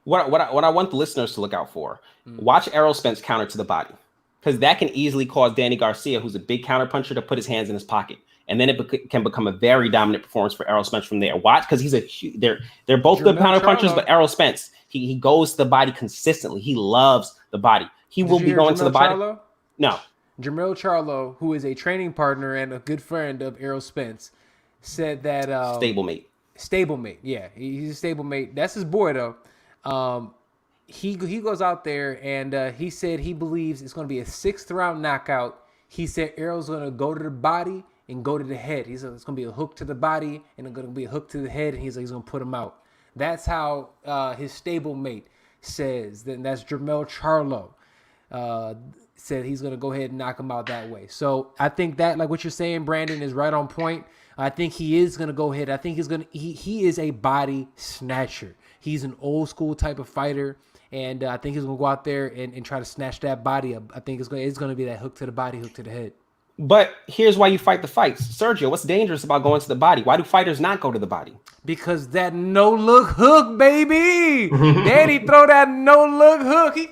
[SPEAKER 2] What I want the listeners to look out for: watch Errol Spence counter to the body, because that can easily cause Danny Garcia, who's a big counter puncher, to put his hands in his pocket, and then it can become a very dominant performance for Errol Spence from there. Watch, because they're both good counter punchers, but Errol Spence he goes to the body consistently. He loves the body. He will be going to the body.
[SPEAKER 1] Charlo?
[SPEAKER 2] No.
[SPEAKER 1] Jermell Charlo, who is a training partner and a good friend of Errol Spence, said that stablemate. Yeah, he's a stablemate. That's his boy though. He goes out there and he said he believes it's going to be a 6th round knockout. He said Errol's going to go to the body and go to the head. He said it's going to be a hook to the body and it's going to be a hook to the head. And he's going to put him out. That's how his stablemate says. Then that's Jermell Charlo. Said he's going to go ahead and knock him out that way. So I think that, like what you're saying, Brandon, is right on point. I think he is going to go ahead. I think he is a body snatcher. He's an old school type of fighter. And I think he's going to go out there and try to snatch that body up. I think it's going to be that hook to the body, hook to the head.
[SPEAKER 2] But here's why you fight the fights. Sergio, what's dangerous about going to the body? Why do fighters not go to the body?
[SPEAKER 1] Because that no-look hook, baby. Danny throw that no-look hook. He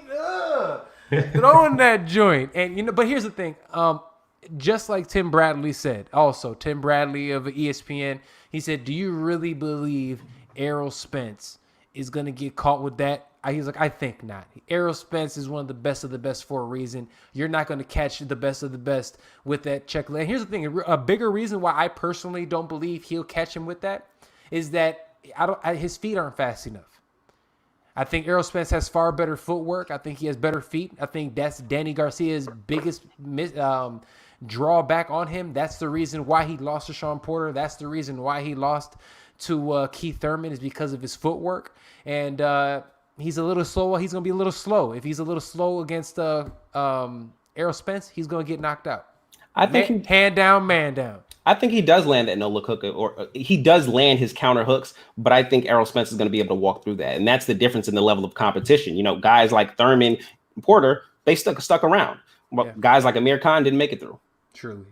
[SPEAKER 1] throwing that joint. And but here's the thing. Just like Tim Bradley said, also Tim Bradley of ESPN, he said, "Do you really believe Errol Spence is gonna get caught with that?" He's like, "I think not. Errol Spence is one of the best for a reason. You're not going to catch the best of the best with that check leg." Here's the thing: a bigger reason why I personally don't believe he'll catch him with that is that his feet aren't fast enough. I think Errol Spence has far better footwork. I think he has better feet. I think that's Danny Garcia's biggest drawback on him. That's the reason why he lost to Sean Porter. That's the reason why he lost to Keith Thurman, is because of his footwork. And he's a little slow. He's going to be a little slow. If he's a little slow against Errol Spence, he's going to get knocked out.
[SPEAKER 2] I think
[SPEAKER 1] hand down, man down.
[SPEAKER 2] I think he does land that no-look hook, or he does land his counter hooks, but I think Errol Spence is going to be able to walk through that. And that's the difference in the level of competition. You know, guys like Thurman, Porter, they stuck around. But guys like Amir Khan didn't make it through.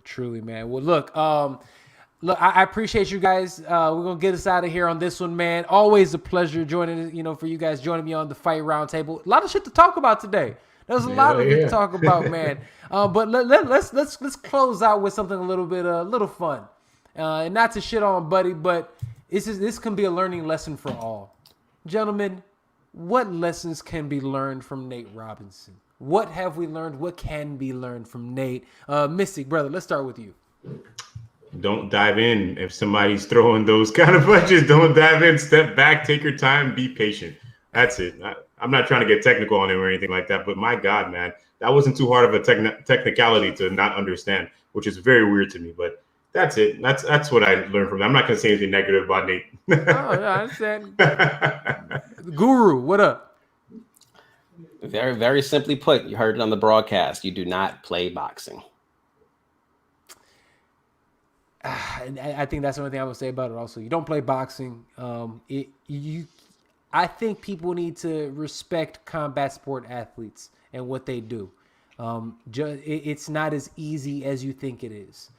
[SPEAKER 1] Truly, man. Well, look, I appreciate you guys. We're going to get us out of here on this one, man. Always a pleasure joining, for you guys joining me on the Fight Roundtable. A lot of shit to talk about today. There's a lot of it to talk about, man. But let's close out with something a little fun. And not to shit on Buddy, but this can be a learning lesson for all. Gentlemen, what lessons can be learned from Nate Robinson? What have we learned? What can be learned from Nate? Mystic, brother, let's start with you.
[SPEAKER 3] Don't dive in. If somebody's throwing those kind of punches, don't dive in. Step back, take your time, be patient. That's it. I'm not trying to get technical on him or anything like that, but my God, man, that wasn't too hard of a technicality to not understand, which is very weird to me. But that's it. That's what I learned from that. I'm not going to say anything negative about Nate.
[SPEAKER 1] Oh, yeah, I understand. Guru, what up?
[SPEAKER 2] Very, very simply put, you heard it on the broadcast. You do not play boxing.
[SPEAKER 1] I think that's the only thing I would say about it. Also, you don't play boxing. I think people need to respect combat sport athletes and what they do. It's not as easy as you think it is.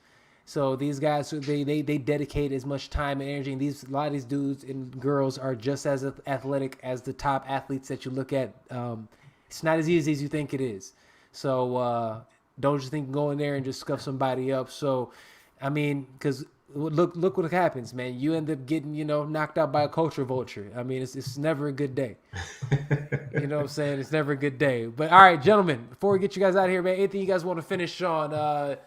[SPEAKER 1] So these guys, they dedicate as much time and energy. And a lot of these dudes and girls are just as athletic as the top athletes that you look at. It's not as easy as you think it is. So don't just think go in there and just scuff somebody up. So, I mean, because look what happens, man. You end up getting, knocked out by a culture vulture. I mean, it's never a good day. You know what I'm saying? It's never a good day. But all right, gentlemen, before we get you guys out of here, man, anything you guys want to finish on?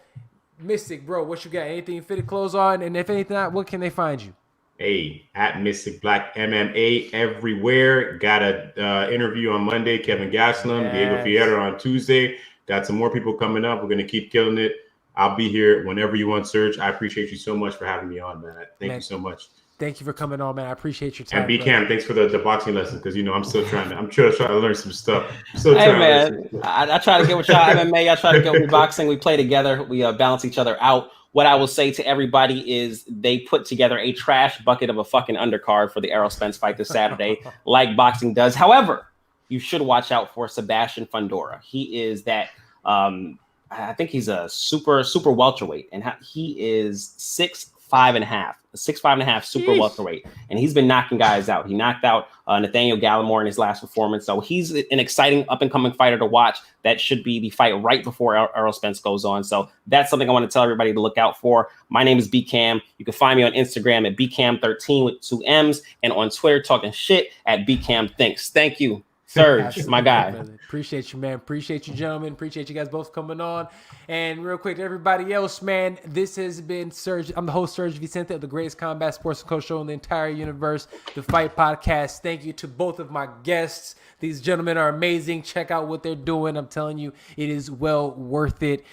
[SPEAKER 1] Mystic, bro, what you got? Anything fit to close on? And if anything not, what can they find you?
[SPEAKER 3] Hey, at Mystic Black MMA everywhere. Got a interview on Monday. Kevin Gaslam, Diego Fierro on Tuesday. Got some more people coming up. We're gonna keep killing it. I'll be here whenever you want, Serge. I appreciate you so much for having me on, man. Thank you so much.
[SPEAKER 1] Thank you for coming on, man. I appreciate your time.
[SPEAKER 3] And Bcamm, thanks for the boxing lesson, because I'm still trying to learn some stuff.
[SPEAKER 2] I try to get with y'all MMA. I try to get with boxing. We play together. We balance each other out. What I will say to everybody is they put together a trash bucket of a fucking undercard for the Errol Spence fight this Saturday, like boxing does. However, you should watch out for Sebastian Fundora. He is that. I think he's a super welterweight, and he is 6'5.5", super welterweight, and he's been knocking guys out. He knocked out Nathaniel Gallimore in his last performance, so he's an exciting up and coming fighter to watch. That should be the fight right before Errol Spence goes on. So that's something I want to tell everybody to look out for. My name is Bcamm. You can find me on Instagram at Bcamm13 with 2 M's, and on Twitter talking shit at Bcamm Thinks. Thank you. Serge, my guy.
[SPEAKER 1] Appreciate you, man. Appreciate you, gentlemen. Appreciate you guys both coming on. And real quick to everybody else, man, this has been Serge. I'm the host, Serge Vicente, of the greatest combat sports and coach show in the entire universe, the Fight Podcast. Thank you to both of my guests. These gentlemen are amazing. Check out what they're doing. I'm telling you, it is well worth it.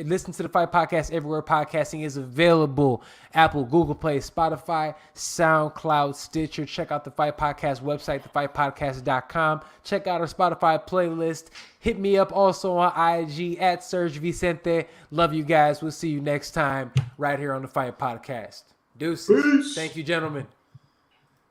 [SPEAKER 1] Listen to the Fight Podcast everywhere podcasting is available. Apple, Google Play, Spotify, SoundCloud, Stitcher. Check out the Fight Podcast website, thefightpodcast.com. Check out our Spotify playlist. Hit me up also on IG at Serge Vicente. Love you guys. We'll see you next time right here on the Fight Podcast. Deuces. Peace. Thank you, gentlemen.